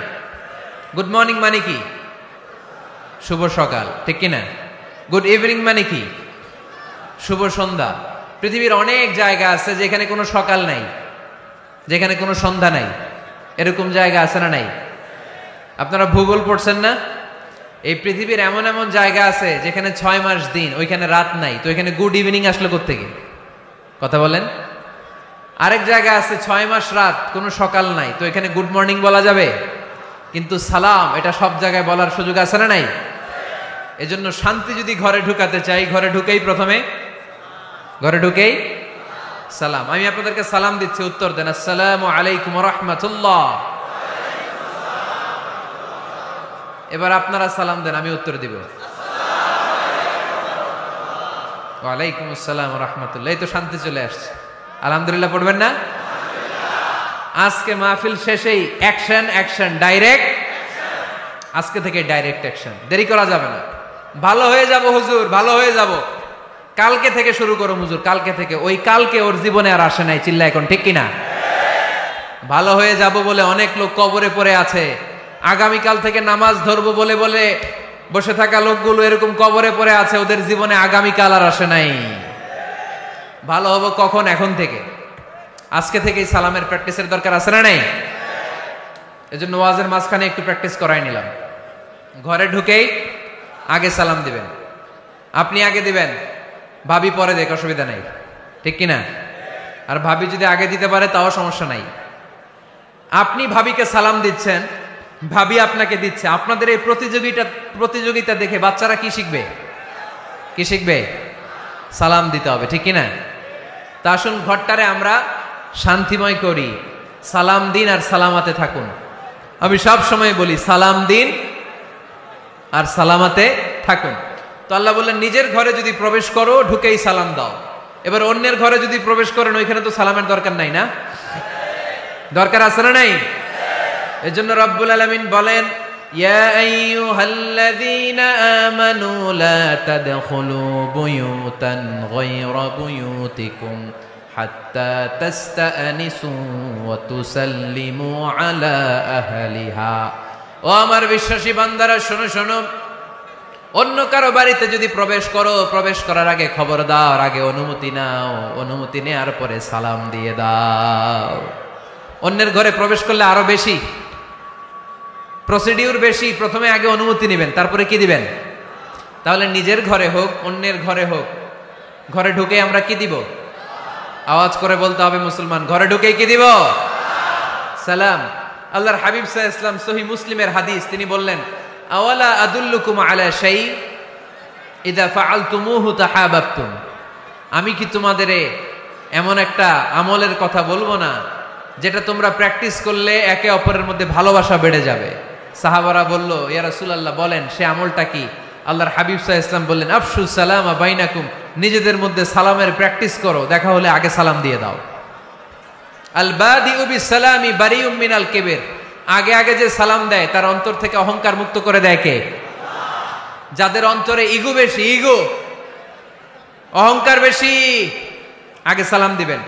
গুড মর্নিং মানে কি? শুভ সকাল, ঠিক কি না? গুড ইভিনিং মানে কি? শুভ সন্ধ্যা। পৃথিবীর অনেক জায়গা আছে যেখানে কোনো সকাল নাই, যেখানে কোনো সন্ধ্যা নাই। এরকম জায়গা আছে না নাই? আপনারা ভূগোল পড়ছেন না? এই পৃথিবীর এমন এমন জায়গা আছে যেখানে 6 মাস দিন, ওইখানে রাত নাই, তো এখানে গুড ইভিনিং আসলো কোত্থেকে? কথা বলেন। আরেক জায়গা আছে 6 মাস রাত, কোনো সকাল নাই, তো এখানে গুড মর্নিং বলা যাবে? কিন্তু সালাম এটা সব জায়গায় বলার সুযোগ আছে না নাই? এজন্য শান্তি যদি ঘরে ঢুকাতে চাই, ঘরে ঢুকেই সালাম। আমি আপনাদেরকে সালাম দিচ্ছি, উত্তর দেন। আসসালামু আলাইকুম ওয়া রাহমাতুল্লাহ। এবার আপনারা সালাম দেন, আমি উত্তর দিব। ওয়া আলাইকুম আসসালাম ওয়া রাহমাতুল্লাহ। এই তো শান্তি চলে আসছে। আলহামদুলিল্লাহ পড়বেন না? আজকে মাহফিল শেষেই অ্যাকশন, ডাইরেক্ট। আজকে থেকে ডাইরেক্ট অ্যাকশন, দেরি করা যাবে না। ভালো হয়ে যাব হুজুর, ভালো হয়ে যাব, কালকে থেকে শুরু করো হুজুর, কালকে থেকে। ওই কালকে ওর জীবনে আর আসে নাই, চিল্লা এখন ঠিক কিনা? ভালো হয়ে যাব বলে অনেক লোক কবরে পড়ে আছে। আগামীকাল থেকে নামাজ ধরবো বলে বলে বসে থাকা লোকগুলো এরকম কবরে পড়ে আছে, ওদের জীবনে আগামীকাল আর আসে নাই। ভালো হবো কখন? এখন থেকে, আজকে থেকেই সালামের প্র্যাকটিসের দরকার আছে না নাই? এজন্য ওয়াজের মাঝখানে একটু প্র্যাকটিস করাই নিলাম। ঘরে ঢুকেই আগে সালাম দিবেন, আপনি আগে দিবেন, ভাবি পরে দেখ, অসুবিধা নাই, ঠিক কিনা? আর ভাবি যদি আগে দিতে পারে তাও সমস্যা নাই। আপনি ভাবিকে সালাম দিচ্ছেন, ভাবি আপনাকে দিচ্ছে। আপনাদের এই প্রতিযোগিতা দেখে বাচ্চারা কি শিখবে? সালাম দিতে হবে, ঠিক কিনা? তা আসুন ঘরটারে আমরা শান্তিময় করি। সালাম দিন আর সালামাতে থাকুন। আমি সব সময় বলি সালাম দিন আর সালামাতে থাকুন। তো আল্লাহ বললেন নিজের ঘরে যদি প্রবেশ করো ঢুকেই সালাম দাও। এবার অন্যের ঘরে যদি প্রবেশ করেন ওইখানে তো সালামের দরকার নাই না? দরকার আছে না নাই? এজন্য রব্বুল আলামিন বলেন, ইয়া আইয়ুহাল্লাযীনা আমানু লা তাদখুলু বুয়ুতান গায়রা বুয়ুতিকুম হাত্তা তাস্তানিসু ওয়া তুসাল্লিমু আলা আহলিহা। ও আমার বিশ্বাসী বান্দারা, শোনো শোনো, অন্য কারো বাড়িতে যদি প্রবেশ করো, প্রবেশ করার আগে খবর দাও, আগে অনুমতি নাও, অনুমতি নেওয়ার পরে সালাম দিয়ে দাও। অন্যের ঘরে প্রবেশ করলে আরো বেশি প্রসিডিউর বেশি, প্রথমে আগে অনুমতি নেবেন, তারপরে কি দিবেন? তাহলে নিজের ঘরে হোক অন্যের ঘরে হোক, ঘরে ঢুকে আমরা কি দিব? আওয়াজ করে বলতে হবে মুসলমান, ঘরে ঢুকে কি দিব? সালাম। আল্লাহর হাবিব সাল্লাল্লাহু আলাইহি ওয়াসাল্লাম সহিহ মুসলিমের হাদিস, তিনি বললেন, আওয়ালা আদুল্লুকুম আলা শাই ইযা ফাআলতুমুহু তাহাবাবতুম। আমি কি তোমাদের এমন একটা আমলের কথা বলবো না যেটা তোমরা প্র্যাকটিস করলে একে অপরের মধ্যে ভালোবাসা বেড়ে যাবে? সাহাবারা বলল, ইয়া রাসূলুল্লাহ বলেন, সে আমলটা কি? আল্লাহর হাবিব সাল্লাল্লাহু আলাইহি ওয়াসাল্লাম বললেন, আফশুস সালামা বাইনাকুম, নিজেদের মধ্যে সালামের প্র্যাকটিস করো, দেখা হলে আগে সালাম দিয়ে দাও। আল বাদিউ বিসসালামি বারিউম মিনাল কিবর, আগে আগে যে সালাম দেয় তার অন্তর থেকে অহংকার মুক্ত করে দেয় কে? যাদের অন্তরে ইগো বেশি, অহংকার বেশি, আগে সালাম দিবেন।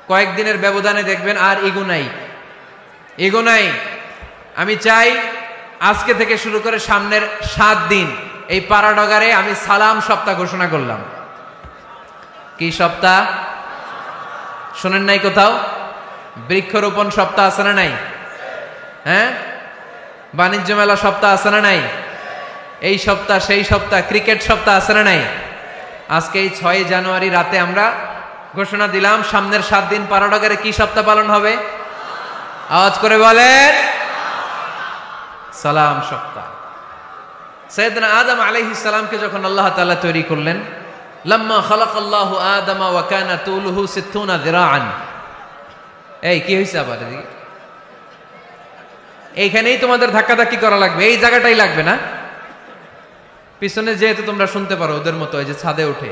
কয়েকদিনের ব্যবধানে দেখবেন আর ইগো নাই। আমি চাই আজকে থেকে শুরু করে সামনের 7 দিন এই পাড়াডগারে আমি সালাম সপ্তাহ ঘোষণা করলাম। কি সপ্তাহ? শোনেন নাই কোথাও? বৃক্ষরোপণ সপ্তাহ আছে না নাই? হ্যাঁ, বাণিজ্য মেলা সপ্তাহ আছে না নাই? এই সপ্তাহ সেই সপ্তাহ, ক্রিকেট সপ্তাহ আছে না নাই? আজকে এই 6 জানুয়ারি রাতে আমরা ঘোষণা দিলাম সামনের 7 দিন পাড়াডগারে কি সপ্তাহ পালন হবে? আওয়াজ করে বলেন, সালাম সপ্তাহ। সাইয়েদনা আদম আলাইহিস সালামকে যখন আল্লাহ তাআলা তৈরি করলেন, লাম্মা খালাকাল্লাহু আদামা ওয়া কানা তুলুহু 60 যিরাআন। এই কি হইছে আবার এদিকে? এইখানেই তোমাদের ধাক্কাধাক্কি করা লাগবে, এই জায়গাটাই লাগবে না? পিছনে যেহেতু তোমরা শুনতে পারো ওদের মতো, এই যে ছাদে উঠে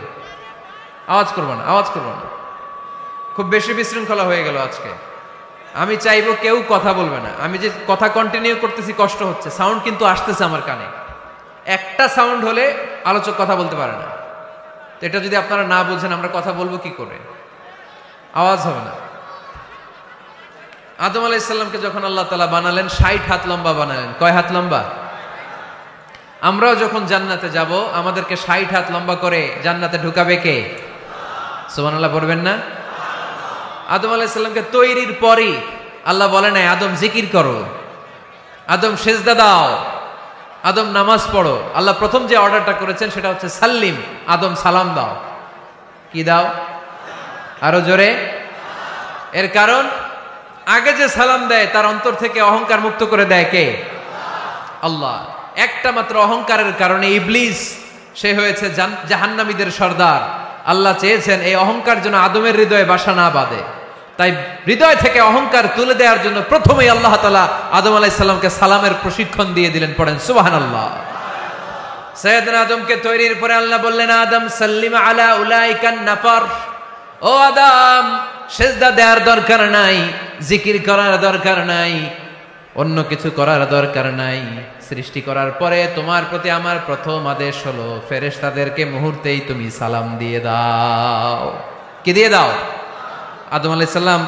আওয়াজ করবো না। খুব বেশি বিশৃঙ্খলা হয়ে গেল আজকে। আমি চাইবো কেউ কথা বলবে না। আমি যে কথা কন্টিনিউ করতেছি কষ্ট হচ্ছে, সাউন্ড কিন্তু আসতেছে আমার কানে। একটা সাউন্ড হলে আলোচক কথা বলতে পারে না। তো এটা যদি আপনারা না বুঝেন আমরা কথা বলবো কি করে? আওয়াজ হবে না। আদম আলাইহিস সালামকে যখন আল্লাহ তাআলা বানালেন 60 হাত লম্বা বানালেন। কয় হাত লম্বা? আমরাও যখন জান্নাতে যাব আমাদেরকে 60 হাত লম্বা করে জান্নাতে ঢুকাবে কে? সুবহানাল্লাহ পড়বেন না? আদম আলাইহিস সালামকে তৈরির পরই আল্লাহ বলে নাই আদম জিকির করো, আদম সেজদা দাও, আদম নামাজ পড়ো। আল্লাহ প্রথম যে অর্ডারটা করেছেন সেটা হচ্ছে সাল্লিম, আদম সালাম দাও। কি দাও? আরো জোরে। এর কারণ আগে যে সালাম দেয় তার অন্তর থেকে অহংকার মুক্ত করে দেয় কে? আল্লাহ। একটা মাত্র অহংকারের কারণে ইবলিস সে হয়েছে জাহান্নামীদের সর্দার। আল্লাহ চেয়েছেন এই অহংকার যেন আদমের হৃদয়ে বাসা না বাঁধে, তাই হৃদয় থেকে অহংকার তুলে দেওয়ার জন্য প্রথমেই আল্লাহ তাআলা আদম আলাইহিস সালামকে সালামের প্রশিক্ষণ দিয়ে দিলেন। পড়েন সুবহানাল্লাহ। সাইয়েদনা আদমকে তৈরির পরে আল্লাহ বললেন, আদম সাল্লিম আলা উলাইকান নাফার। ও আদম, সেজদা দেওয়ার দরকার নাই, জিকির করার দরকার নাই, অন্য কিছু করার দরকার নাই। সৃষ্টি করার পরে তোমার প্রতি আমার প্রথম আদেশ হলো ফেরেশতাদেরকে মুহূর্তেই তুমি সালাম দিয়ে দাও। কি দিয়ে দাও? আদম আলাইহিস সালাম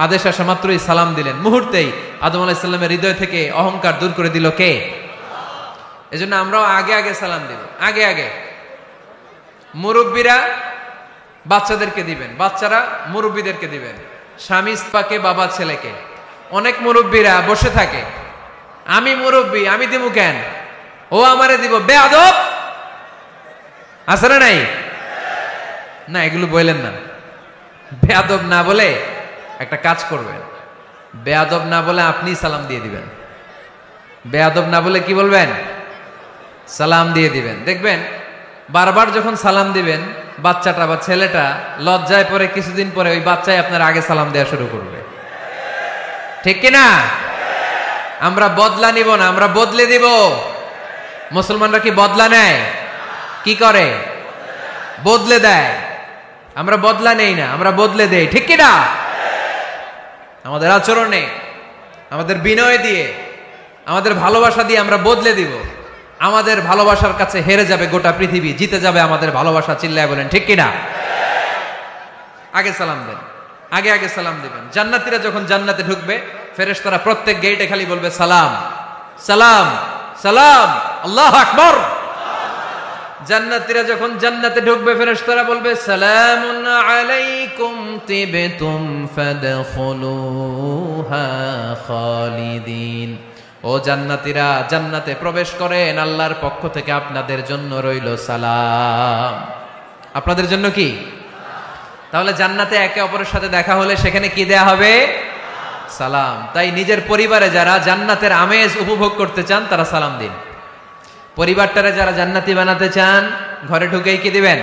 আদেশ আসা মাত্রই সালাম দিলেন, মুহূর্তেই আদম আলাইহিস সালামের হৃদয় থেকে অহংকার দূর করে দিল কে? এজন্য আমরাও আগে আগে সালাম দিব। আগে আগে মুরব্বীরা বাচ্চাদেরকে দিবেন, বাচ্চারা মুরব্বীদেরকে দিবেন, স্বামী স্ত্রীকে, বাবা ছেলেকে। অনেক মুরব্বীরা বসে থাকে, আমি মুরব্বী, আমি দিব কেন, ও আমারে দিব, বেয়াদব। আছে না নাই? না, এগুলো বললেন না। বেয়াদব না বলে একটা কাজ করবেন, বেয়াদব না বলে আপনি সালাম দিয়ে দিবেন। বেয়াদব না বলে কি বলবেন? সালাম দিয়ে দিবেন। দেখবেন বারবার যখন সালাম দিবেন বাচ্চাটা বা ছেলেটা লজ্জায় পরে কিছুদিন পরে ওই বাচ্চাই আপনার আগে সালাম দেওয়া শুরু করবে। ঠিক কিনা? আমরা বদলা নিব না, আমরা বদলে দিব। মুসলমানরা কি বদলা নেয়? কি করে? বদলে দেয়। আমরা বদলা নেই না, আমরা বদলে দেই। ঠিক কিনা? আমাদের আচরণে, আমাদের বিনয় দিয়ে, আমাদের ভালোবাসা দিয়ে আমরা বদলে দিব। আমাদের ভালোবাসার কাছে হেরে যাবে গোটা পৃথিবী, জিতে যাবে আমাদের ভালোবাসা। চিল্লায় বলেন ঠিক কিনা? আগে সালাম দেন, আগে আগে সালাম দিবেন। জান্নাতীরা যখন জান্নাতে ঢুকবে ফেরেশতারা প্রত্যেক গেটে খালি বলবে সালাম সালাম সালাম, আল্লাহু আকবার। জান্নাতীরা যখন জান্নাতে ঢুকবে ফেরেশতারা বলবে সালামুন আলাইকুম তিবতুম ফাদখুলুহা খালিদিন। ও জান্নাতীরা, জান্নাতে প্রবেশ করেন, আল্লাহর পক্ষ থেকে আপনাদের জন্য রইল সালাম। আপনাদের জন্য কি? তাহলে জান্নাতে একে অপরের সাথে দেখা হলে সেখানে কি দেয়া হবে? সালাম। তাই নিজের পরিবারে যারা জান্নাতের আমেজ উপভোগ করতে চান তারা সালাম দিন। পরিবারটারে যারা জান্নাতি বানাতে চান ঘরে ঢুকেই কি দিবেন?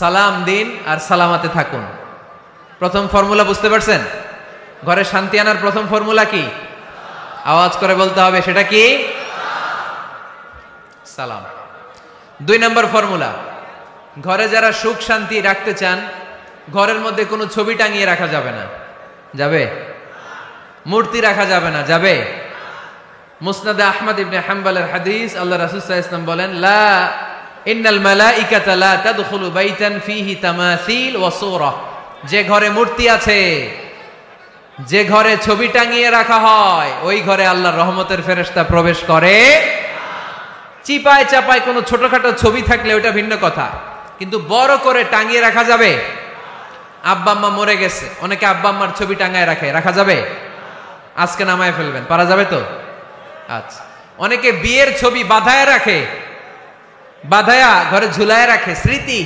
সালাম দিন আর সালামাতে থাকুন। প্রথম ফর্মুলা বুঝতে পারছেন? ঘরে শান্তি আনার প্রথম ফর্মুলা কি? আওয়াজ করে বলতে হবে, সেটা কি? সালাম। 2 নম্বর ফর্মুলা, ঘরে যারা সুখ শান্তি রাখতে চান ঘরের মধ্যে কোনো ছবি টাঙিয়ে রাখা যাবে না। যাবে? মূর্তি রাখা যাবে না। যাবে? মুসনাদে আহমদ ইবনে হাম্বলের হাদিস, আল্লাহ রাসূল সাল্লাল্লাহু আলাইহি ওয়াসাল্লাম বলেন, লা ইন্নাল মালাইকাতা লা তাদখুলু বাইতান ফিহি তামাসিল ওয়া সূরা। যে ঘরে মূর্তি আছে, যে ঘরে ছবি টাঙিয়ে রাখা হয়, ওই ঘরে আল্লাহর রহমতের ফেরেশতা প্রবেশ করে। চিপায় চাপায় কোনো ছোটখাটো ছবি থাকলে ওটা ভিন্ন কথা, কিন্তু বড় করে টাঙিয়ে রাখা যাবে? আব্বা আম্মা মরে গেছে, অনেকে আব্বা আম্মার ছবি টাঙায় রাখে, রাখা যাবে? আজকে নামায় ফেলবেন, পারা যাবে তো? আচ্ছা। অনেকে বিয়ের ছবি বাঁধায় রাখে, বাঁধায়া ঘরে ঝুলায় রাখে, স্মৃতি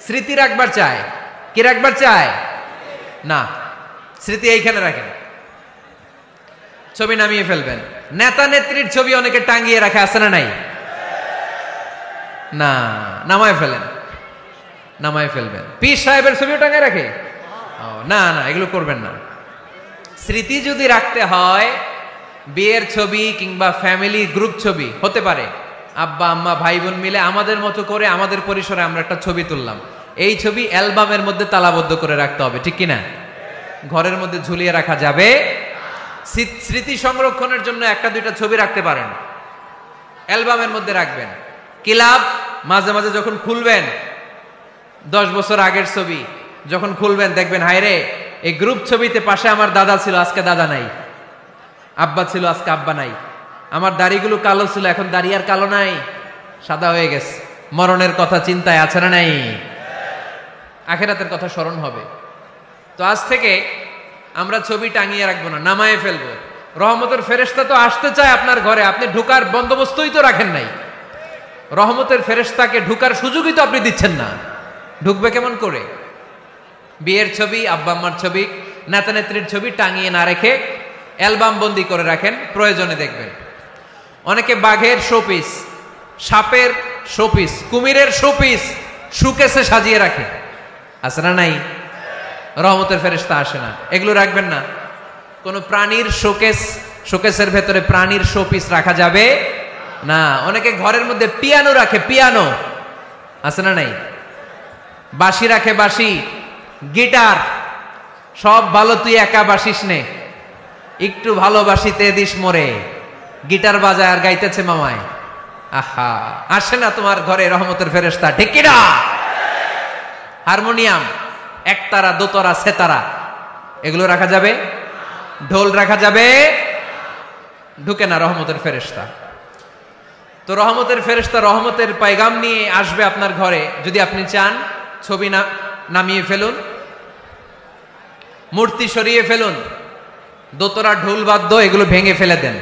স্মৃতি রাখবার চায়। কি রাখবার চায়? না, স্মৃতি এইখানে রাখেন, ছবি নামিয়ে ফেলবেন। নেতা নেত্রীর ছবি অনেকে টাঙিয়ে রাখে, আছে না নাই? না, নামায় ফেলেন, নামায় ফেলবেন। পীর সাহেবের ছবিও টাঙিয়ে রাখে? না না, এগুলো করবেন না। স্মৃতি যদি রাখতে হয়, বিয়ের ছবি কিংবা ফ্যামিলি গ্রুপ ছবি হতে পারে, আব্বা আম্মা ভাই বোন মিলে আমাদের মতো করে আমাদের পরিসরে আমরা একটা ছবি তুললাম, এই ছবি অ্যালবামের মধ্যে তালাবদ্ধ করে রাখতে হবে। ঠিক কিনা? ঘরের মধ্যে ঝুলিয়ে রাখা যাবে? স্মৃতি সংরক্ষণের জন্য 1-2টা ছবি রাখতে পারেন, অ্যালবামের মধ্যে রাখবেন। ক্লাব মাঝে মাঝে যখন খুলবেন, 10 বছর আগের ছবি যখন খুলবেন দেখবেন, হায়রে এই গ্রুপ ছবিতে পাশে আমার দাদা ছিল, আজকে দাদা নাই, আব্বা ছিল, আজকে আব্বা নাই, আমার দাড়িগুলো কালো ছিল, এখন দাড়ি আর কালো নাই, সাদা হয়ে গেছে। মরণের কথা চিন্তায় আছে না নাই? আখিরাতের কথা স্মরণ হবে। তো আজ থেকে আমরা ছবি টাঙিয়ে রাখবো না, নামায়ে ফেলবো। রহমতের ফেরেশতা তো আসতে চায় আপনার ঘরে, আপনি ঢুকার বন্দোবস্তই তো রাখেন নাই। রহমতের ফেরেশতাকে ঢুকার সুযোগই তো আপনি দিচ্ছেন না, ঢুকবে কেমন করে? বিয়ের ছবি, আব্বা আম্মার ছবি, নেতা নেত্রীর ছবি টাঙিয়ে না রেখে অ্যালবাম বন্দি করে রাখেন, প্রয়োজনে দেখবেন। অনেকে বাঘের শোপিস, সাপের শোপিস, কুমিরের শোপিস সুকেসে সাজিয়ে রাখে, আছে না নাই? রহমতের ফেরেশতা আসে না, এগুলো রাখবেন না। কোন প্রাণীর শোকেসের ভেতরে প্রাণীর শোপিস রাখা যাবে না। অনেকে ঘরের মধ্যে পিয়ানো রাখে, পিয়ানো, আছে না নাই? বাঁশি রাখে, বাঁশি, গিটার, সব ভালো, তুই একা বাসিস নে, একটু ভালোবাসিতে দিস মোরে, গিটার বাজায় আর গাইতেছে মামায়। আহা, আসে না তোমার ঘরে রহমতের ফেরেশতা, ঠিক কি না? হারমোনিয়াম, একতারা, দোতারা, সেতারা, এগুলো রাখা যাবে? ঢোল রাখা যাবে? ঢুকে না রহমতের ফেরেশতা। তো রহমতের ফেরেশতা রহমতের পায়গাম নিয়ে আসবে আপনার ঘরে। যদি আপনি চান, ছবি নামিয়ে ফেলুন, মূর্তি সরিয়ে ফেলুন, দোতরা, ঢোল বাদ্য এগুলো ভেঙে ফেলে দেন।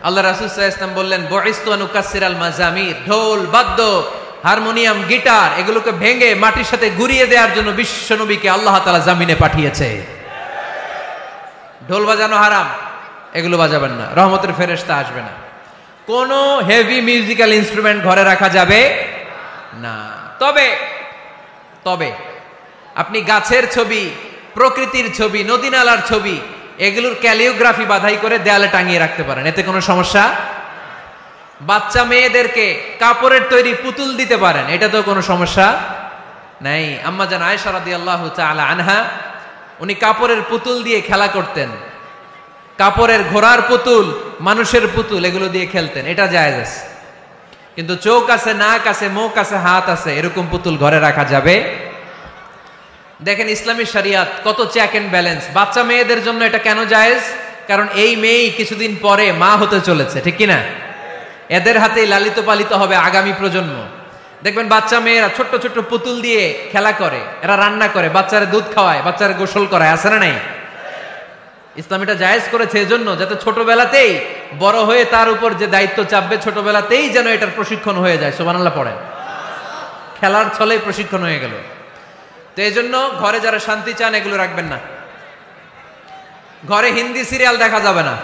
আল্লাহ রাসূল সাল্লাল্লাহু আলাইহি ওয়াসাল্লাম বললেন, বুইসতু আন উকাসসিরাল মাযামির, ঢোল বাদ্য, হারমোনিয়াম, গিটার এগুলোকে ভেঙে মাটির সাথে গুঁড়িয়ে দেওয়ার জন্য বিশ্ব নবীকে আল্লাহ তাআলা জামিনে পাঠিয়েছে। ঢোল বাজানো হারাম, এগুলো বাজাবেন না, রহমতের ফেরেশতা আসবে না। কোন হেভি মিউজিক্যাল ইনস্ট্রুমেন্ট ঘরে রাখা যাবে না। তবে তবে আপনি গাছের ছবি, প্রকৃতির ছবি, নদী নালার ছবি, এগুলোর ক্যালিওগ্রাফি বাধাই করে দেয়ালে টাঙিয়ে রাখতে পারেন, এতে কোনো সমস্যা। বাচ্চা মেয়েদেরকে কাপড়ের তৈরি পুতুল দিতে পারেন, এটা তো কোনো সমস্যা নাই। আম্মা জান আয়েশা রাদিয়াল্লাহু তাআলা আনহা, উনি কাপড়ের পুতুল দিয়ে খেলা করতেন, কাপড়ের ঘোড়ার পুতুল, মানুষের পুতুল, এগুলো দিয়ে খেলতেন, এটা জায়েজ আছে। কিন্তু চোখ আছে, নাক আছে, মুখ আছে, হাত আছে, এরকম পুতুল ঘরে রাখা যাবে? দেখেন ইসলামী শরিয়াত কত চেক এন্ড ব্যালেন্স। বাচ্চা মেয়েদের জন্য এটা কেন জায়েজ? কারণ এই মেয়েই কিছুদিন পরে মা হতে চলেছে, ঠিক কিনা? এদের হাতেই লালিত পালিত হবে আগামী প্রজন্ম। দেখবেন বাচ্চা মেয়েরা ছোট্ট ছোট্ট পুতুল দিয়ে খেলা করে, এরা রান্না করে, বাচ্চারা দুধ খাওয়ায়, বাচ্চারা গোসল করায়, আছে না নাই? ইসলাম এটা জায়েজ করেছে এজন্য, যাতে ছোটবেলাতেই বড় হয়ে তার উপর যে দায়িত্ব চাপবে, ছোটবেলাতেই যেন এটার প্রশিক্ষণ হয়ে যায়। সুবহানাল্লাহ পড়েন। খেলার ছলেই প্রশিক্ষণ হয়ে গেল। তো এই জন্য ঘরে যারা শান্তি চান, এগুলো রাখবেন না। ঘরে হিন্দি সিরিয়াল দেখা যাবে না।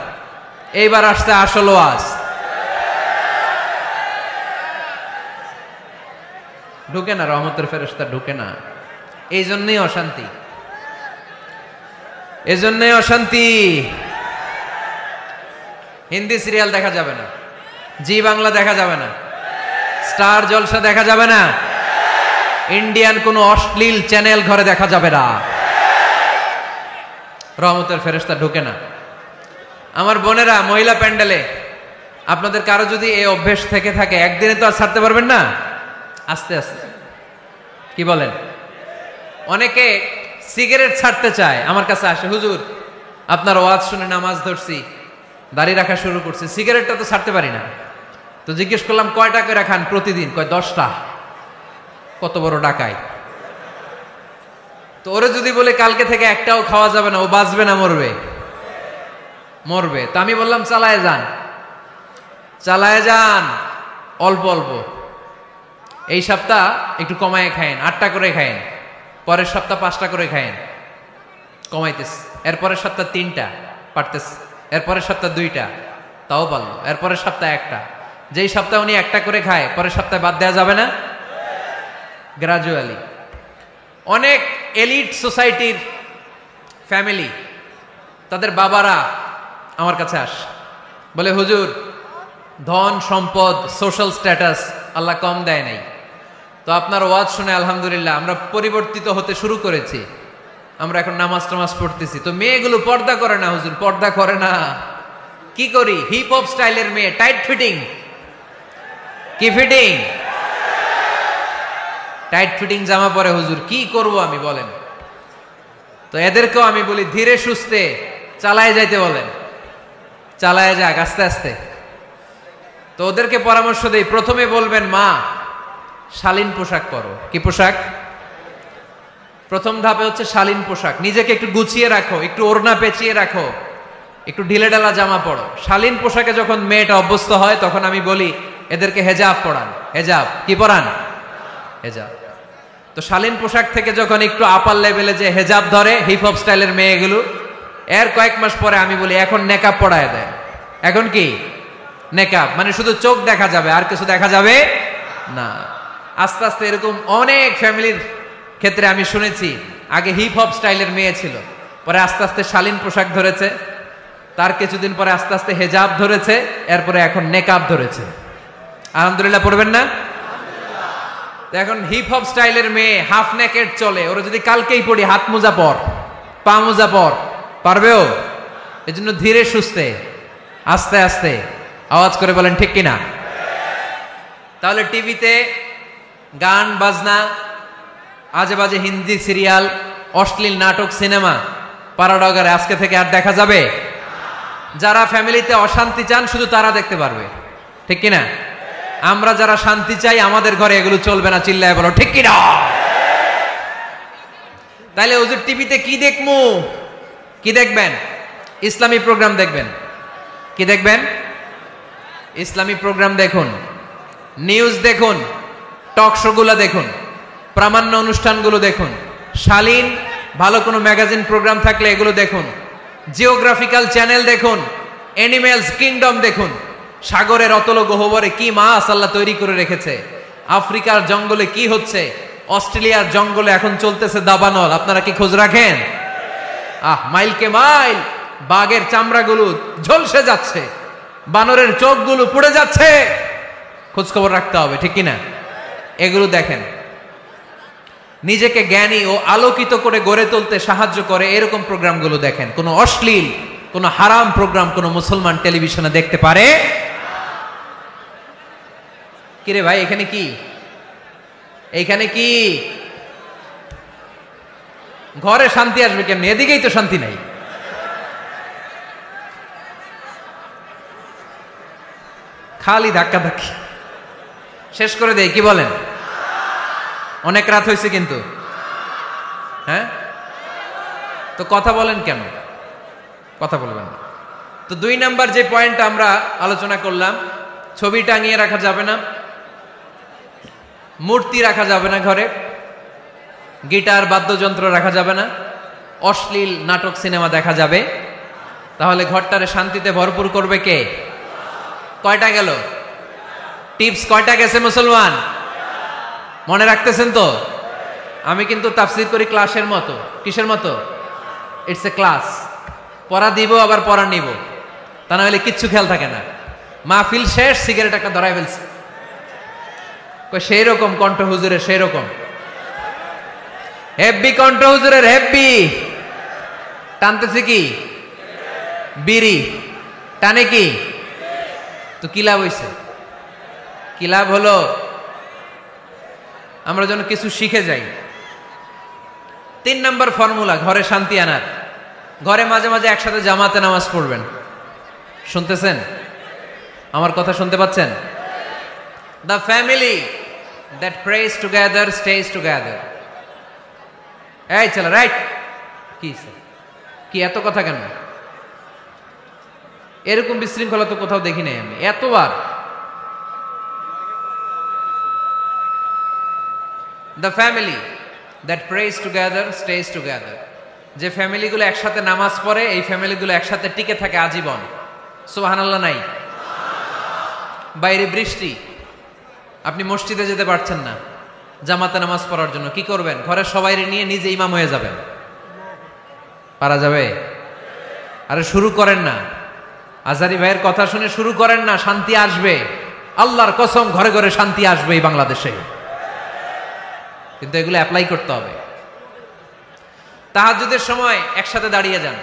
এইবার আসছে আসল ওয়াজ। ঢুকে না, রহমতের ফেরেশতা ঢুকে না। এই জন্যই অশান্তি, এজন্যই অশান্তি। হিন্দি সিরিয়াল দেখা যাবে না, জি বাংলা দেখা যাবে না, স্টার জলসা দেখা যাবে না, ইন্ডিয়ান কোন অশ্লীল চ্যানেল ঘরে দেখা যাবে না। রহমতের ফেরেশতা ঢুকে না। আমার বোনেরা, মহিলা প্যান্ডেলে আপনাদের কারো যদি এই অভ্যেস থেকে থাকে, একদিনে তো আর ছাড়তে পারবেন না, আস্তে আস্তে, কি বলেন? অনেকে সিগারেট ছাড়তে চায়, আমার কাছে আসে, হুজুর আপনার ওয়াজ শুনে নামাজ ধরছি, দাড়ি রাখা শুরু করছি, সিগারেটটা তো ছাড়তে পারি না। তো জিজ্ঞেস করলাম, কয়টা করে খান প্রতিদিন? কয় 10টা। কত বড় ডাকাই! তো ওরে যদি বলে কালকে থেকে একটাও খাওয়া যাবে না, ও বাঁচবে না মরবে? মরবে। তো আমি বললাম, চালায় যান, চালায় যান, অল্প অল্প। এই সপ্তাহ একটু কমায় খায়েন, 8টা করে খায়েন, পরের সপ্তাহ 5টা করে খায়েন, কমাইতেস। এরপরের সপ্তাহ 3টা, পারতেস। এরপরের সপ্তাহ 2টা, তাও পারলো। এরপরের সপ্তাহ 1টা। যেই সপ্তাহে উনি 1টা করে খায়, পরের সপ্তাহে বাদ দেওয়া যাবে না? গ্রাজুয়ালি। অনেক এলিট সোসাইটির ফ্যামিলি, তাদের বাবারা আমার কাছে আসে, বলে হুজুর ধন সম্পদ, সোশ্যাল স্ট্যাটাস আল্লাহ কম দেয় নাই, তো আপনার ওয়াজ শুনে আলহামদুলিল্লাহ আমরা পরিবর্তিত হতে শুরু করেছি, আমরা এখন নামাজ টামাজ পড়তেছি। তো মেয়েগুলো পর্দা করে না হুজুর, পর্দা করে না। কি করি? হিপ হপ স্টাইলের মেয়ে, টাইট ফিটিং। কি ফিটিং? টাইট ফিটিং জামা পরে হুজুর, কি করব আমি বলেন? তো এদেরকেও আমি বলি ধীরে সুস্থে চালায় যাইতে বলেন, চালায় যাক আস্তে আস্তে। তো ওদেরকে পরামর্শ দেই, প্রথমে বলবেন মা শালীন পোশাক পরো। কি পোশাক? প্রথম ধাপে হচ্ছে শালীন পোশাক, নিজেকে একটু গুছিয়ে রাখো, একটু ওড়না পেঁচিয়ে রাখো, একটু ঢিলেঢালা জামা পড়ো। শালীন পোশাকে যখন মেয়েটা অভ্যস্ত হয় তখন আমি বলি এদেরকে হেজাব পরান। হেজাব কি পরান? হেজাব। তো শালীন পোশাক থেকে যখন একটু আপার লেভেলে যে হেজাব ধরে হিপ হপ স্টাইলের মেয়েগুলো, এর কয়েক মাস পরে আমি বলি এখন নেকাব পড়ায় দেয়। এখন কি নেকাব, মানে শুধু চোখ দেখা যাবে আর কিছু দেখা যাবে না। আস্তে আস্তে এরকম অনেক ফ্যামিলির ক্ষেত্রে আমি শুনেছি, আগে হিপ হপ স্টাইলের মেয়ে ছিল, পরে আস্তে আস্তে শালীন পোশাক ধরেছে, তার কিছুদিন পরে আস্তে আস্তে হেজাব ধরেছে, এরপরে এখন নেকাব ধরেছে। আলহামদুলিল্লাহ পড়বেন না? এখন হিপ হপ স্টাইলের মেয়ে হাফ নেকেড চলে, ওরা যদি কালকেই পড়ি হাত মোজা পর, পা মোজা পর, পারবেও? এজন্য ধীরে সুস্থে আস্তে আস্তে আওয়াজ করে বলেন ঠিক কিনা? তাহলে টিভিতে গান বাজনা, আজে বাজে হিন্দি সিরিয়াল, অশ্লীল নাটক, সিনেমা পাড়াডগারে আজকে থেকে আর দেখা যাবে? যারা ফ্যামিলিতে অশান্তি চান শুধু তারা দেখতে পারবে, ঠিক কিনা? আমরা যারা শান্তি চাই আমাদের ঘরে এগুলো চলবে না, চিল্লায় বলো ঠিক কিনা? তাইলে হুজুর টিভিতে কি দেখমু? কি দেখবেন? ইসলামী প্রোগ্রাম দেখবেন। কি দেখবেন? ইসলামী প্রোগ্রাম দেখুন, নিউজ দেখুন, টক শো গুলা দেখুন, প্রামাণ্য অনুষ্ঠানগুলো দেখুন, শালীন ভালো কোনো ম্যাগাজিন প্রোগ্রাম থাকলে এগুলো দেখুন, জিওগ্রাফিক্যাল চ্যানেল দেখুন, অ্যানিমেলস কিংডম দেখুন, সাগরের অতল গহ্বরে কি মাছ আল্লাহ তৈরি করে রেখেছে, আফ্রিকার জঙ্গলে কি হচ্ছে, অস্ট্রেলিয়ার জঙ্গলে এখন চলতেছে দাবানল, আপনারা কি খোঁজ রাখেন? মাইলকে মাইল বাঘের চামড়াগুলো ঝলসে যাচ্ছে, বানরের চোখগুলো পুড়ে যাচ্ছে, খোঁজ খবর রাখতে হবে, ঠিক কিনা? এগুলো দেখেন। নিজেকে জ্ঞানী ও আলোকিত করে গড়ে তুলতে সাহায্য করে এরকম প্রোগ্রামগুলো দেখেন। কোনো অশ্লীল, কোনো হারাম প্রোগ্রাম কোনো মুসলমান টেলিভিশনে দেখতে পারে? কিরে ভাই এখানে কি? এইখানে কি? ঘরে শান্তি আসবে কেমনি? এদিকেই তো শান্তি নাই। খালি ধাক্কা ধাক্কি। শেষ করে দেই, কি বলেন? অনেক রাত হয়েছে কিন্তু, হ্যাঁ? তো কথা বলেন কেন? কথা বলবেন না। তো 2 নাম্বার যে পয়েন্টটা আমরা আলোচনা করলাম, ছবি টাঙিয়ে রাখা যাবে না, মূর্তি রাখা যাবে না ঘরে, গিটার বাদ্যযন্ত্র রাখা যাবে না, অশ্লীল নাটক সিনেমা দেখা যাবে। তাহলে ঘরটারে শান্তিতে ভরপুর করবে কে? কয়টা গেল? টিপস কয়টা গেছে মুসলমান? মনে রাখতেছেন তো? আমি কিন্তু তাফসীর করি ক্লাসের মতো। কিসের মতো? It's a class. পড়া দিব আবার পড়া নিব, তা না হলে কিচ্ছু খেয়াল থাকে না। মাহফিল শেষ, সিগারেট একটা ধরাই ফেলছে, সেই রকম কণ্ঠ হুজুরের, সেই রকম হেব্বি কণ্ঠ হুজুরের, হেব্বি। টানতেছে কি? বিড়ি। টানে কি? তো কি লাভ হইছে? কি লাভ হলো? আমরা যেন কিছু শিখে যাই। 3 নাম্বার ফর্মুলা ঘরে শান্তি আনার, ঘরে মাঝে মাঝে একসাথে জামাতে নামাজ পড়বেন। শুনতেছেন? আমার কথা শুনতে পাচ্ছেন? The family that prays together stays together. এই চলো রাইট। কি এত কথা কেন? এরকম বিশৃঙ্খলা তো কোথাও দেখি নাই আমি এতবার। The family that prays together stays together. যে ফ্যামিলিগুলো একসাথে নামাজ পড়ে এই ফ্যামিলিগুলো একসাথে টিকে থাকে আজীবন। সুবহানাল্লাহ নাই? বাইরে বৃষ্টি, আপনি মসজিদে যেতে পারছেন না জামাতে নামাজ পড়ার জন্য, কি করবেন? ঘরের সবাই নিয়ে নিজে ইমাম হয়ে যাবেন। পারা যাবে? আরে শুরু করেন না, আজারি ভাইয়ের কথা শুনে শুরু করেন না, শান্তি আসবে। আল্লাহর কসম ঘরে ঘরে শান্তি আসবে এই বাংলাদেশে, কিন্তু এগুলো অ্যাপ্লাই করতে হবে। তাহাজ্জুদের সময় একসাথে দাঁড়িয়ে যান।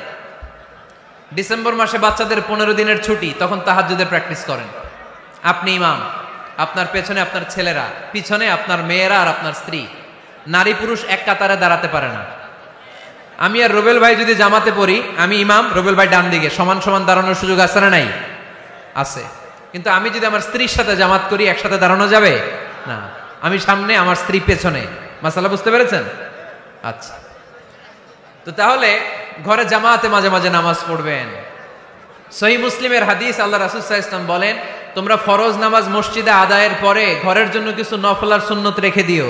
ডিসেম্বর মাসে বাচ্চাদের 15 দিনের ছুটি, তখন তাহাজ্জুদের প্র্যাকটিস করেন। আপনি ইমাম, আপনার পেছনে আপনার ছেলেরা, পিছনে আপনার মেয়েরা আর আপনার স্ত্রী। নারী পুরুষ এক কাতারে দাঁড়াতে পারে না। আমি আর রুবেল ভাই যদি জামাতে পড়ি, আমি ইমাম, রুবেল ভাই ডান দিকে, সমান সমান দাঁড়ানোর সুযোগ আছে না নাই? আছে। কিন্তু আমি যদি আমার স্ত্রীর সাথে জামাত করি, একসাথে দাঁড়ানো যাবে না। আমি সামনে, আমার স্ত্রী পেছনে। মাসালা বুঝতে পেরেছেন? আচ্ছা, তো তাহলে ঘরে জামাতে মাঝে মাঝে নামাজ পড়বেন। সহিহ মুসলিমের হাদিস, আল্লাহ রাসূল সাল্লাল্লাহু আলাইহি ওয়াসাল্লাম বলেন, তোমরা ফরজ নামাজ মসজিদে আদায়ের পরে ঘরের জন্য কিছু নফল আর সুন্নত রেখে দিও,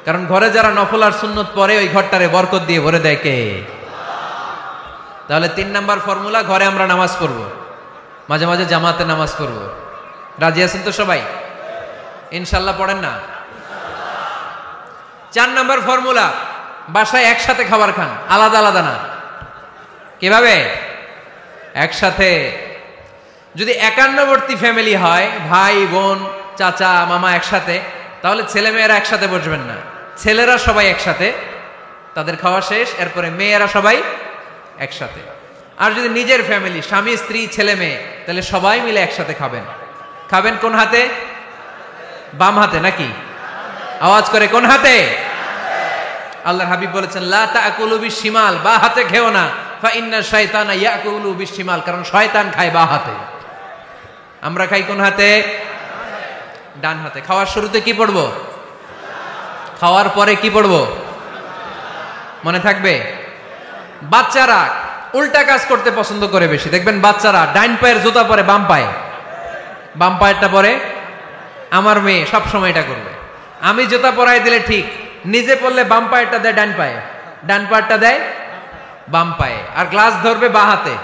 কারণ ঘরে যারা নফল আর সুন্নত পড়ে ওই ঘরটারে বরকত দিয়ে ভরে দেয় কে? তাহলে 3 নাম্বার ফর্মুলা, ঘরে আমরা নামাজ পড়বো, মাঝে মাঝে জামাতে নামাজ পড়বো। রাজি আছেন তো সবাই? ইনশাল্লাহ পড়েন না? 4 নাম্বার ফর্মুলা, বাসায় একসাথে খাবার খান, আলাদা আলাদা না। কিভাবে? একসাথে। যদি একান্নবর্তী ফ্যামিলি হয়, ভাই বোন চাচা মামা একসাথে, তাহলে ছেলে মেয়েরা একসাথে বসবেন না, ছেলেরা সবাই একসাথে, তাদের খাওয়া শেষ, এরপরে মেয়েরা সবাই একসাথে। আর যদি নিজের ফ্যামিলি, স্বামী স্ত্রী ছেলে মেয়ে, তাহলে সবাই মিলে একসাথে খাবেন। খাবেন কোন হাতে? বাম হাতে নাকি? আওয়াজ করে কোন হাতে? আল্লাহর হাবিব বলেছেন, লা তাকুলু বিশিমাল, বা হাতে খেও না, ফা ইন্না শাইতানা ইয়াকুলু বিশিমাল, কারণ শয়তান খায় বা হাতে। আমরা খাই কোন হাতে? ডান হাতে। খাওয়ার শুরুতে কি পড়বো? খাওয়ার পরে কি পড়বো? মনে থাকবে? বাচ্চারা উল্টা কাজ করতে পছন্দ করে বেশি। দেখবেন বাচ্চারা ডাইন পায়ের জুতা পরে বাম পায়ে, বাম পায়েরটা পরে। আমার মেয়ে সব সময় এটা করবে। আমি জুতা পরাই দিলে ঠিক, নিজে পড়লে বাম পায়েরটা দেয় ডান পায়ে, ডান পায়েরটা দেয় বাম পায়ে, আর গ্লাস ধরবে বা হাতে,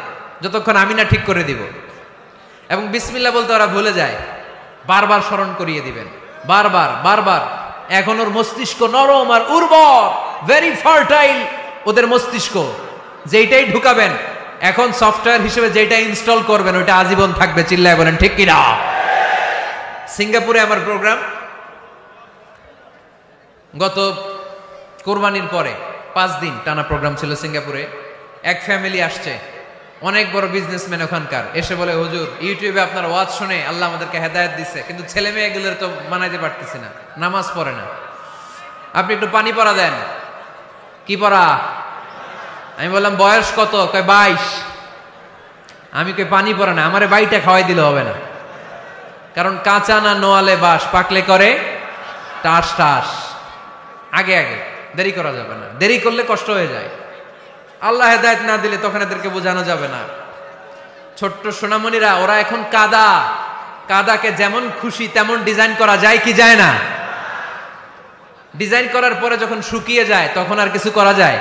যতক্ষণ আমি না ঠিক করে দিব। এবং বিসমিল্লাহ বলতে ওরা ভুলে যায়, বারবার স্মরণ করিয়ে দিবেন, বারবার বারবার। এখন ওর মস্তিষ্ক নরম আর উর্বর, ভেরি ফার্টাইল ওদের মস্তিষ্ক। যেইটাই ঢুকাবেন, এখন সফটওয়্যার হিসেবে যেটা ইনস্টল করবেন ওইটা আজীবন থাকবে। চিল্লায় বলেন ঠিক কিনা? সিঙ্গাপুরে আমার প্রোগ্রাম, গত কোরবানির পরে 5 দিন টানা প্রোগ্রাম ছিল সিঙ্গাপুরে। এক ফ্যামিলি আসছে, অনেক বড় বিজনেসম্যান ওখানকার, এসে বলে, হুজুর ইউটিউবে আপনার ওয়াজ শুনে আল্লাহ আমাদেরকে হেদায়েত দিচ্ছে, কিন্তু ছেলে মেয়েগুলোর তো মানাইতে পারতেছি না, নামাজ পড়ে না, আপনি একটু পানি পড়া দেন। কি পড়া? আমি বললাম বয়স কত? কয় 22। আমি কই পানি পড়ে না, আমারে বাইটা খাওয়াই দিলে হবে না, কারণ কাঁচা না নোয়ালে বাস, পাকলে করে টাস টাস। আগে আগে দেরি করা যাবে না, দেরি করলে কষ্ট হয়ে যায়। আল্লাহ হেদায়েত না দিলে তখন এদেরকে বোঝানো যাবে না। ছোট্ট সোনামণিরা, ওরা এখন কাদা, কাদাকে যেমন খুশি তেমন ডিজাইন করা যায় কি যায় না? ডিজাইন করার পরে যখন শুকিয়ে যায় তখন আর কিছু করা যায়?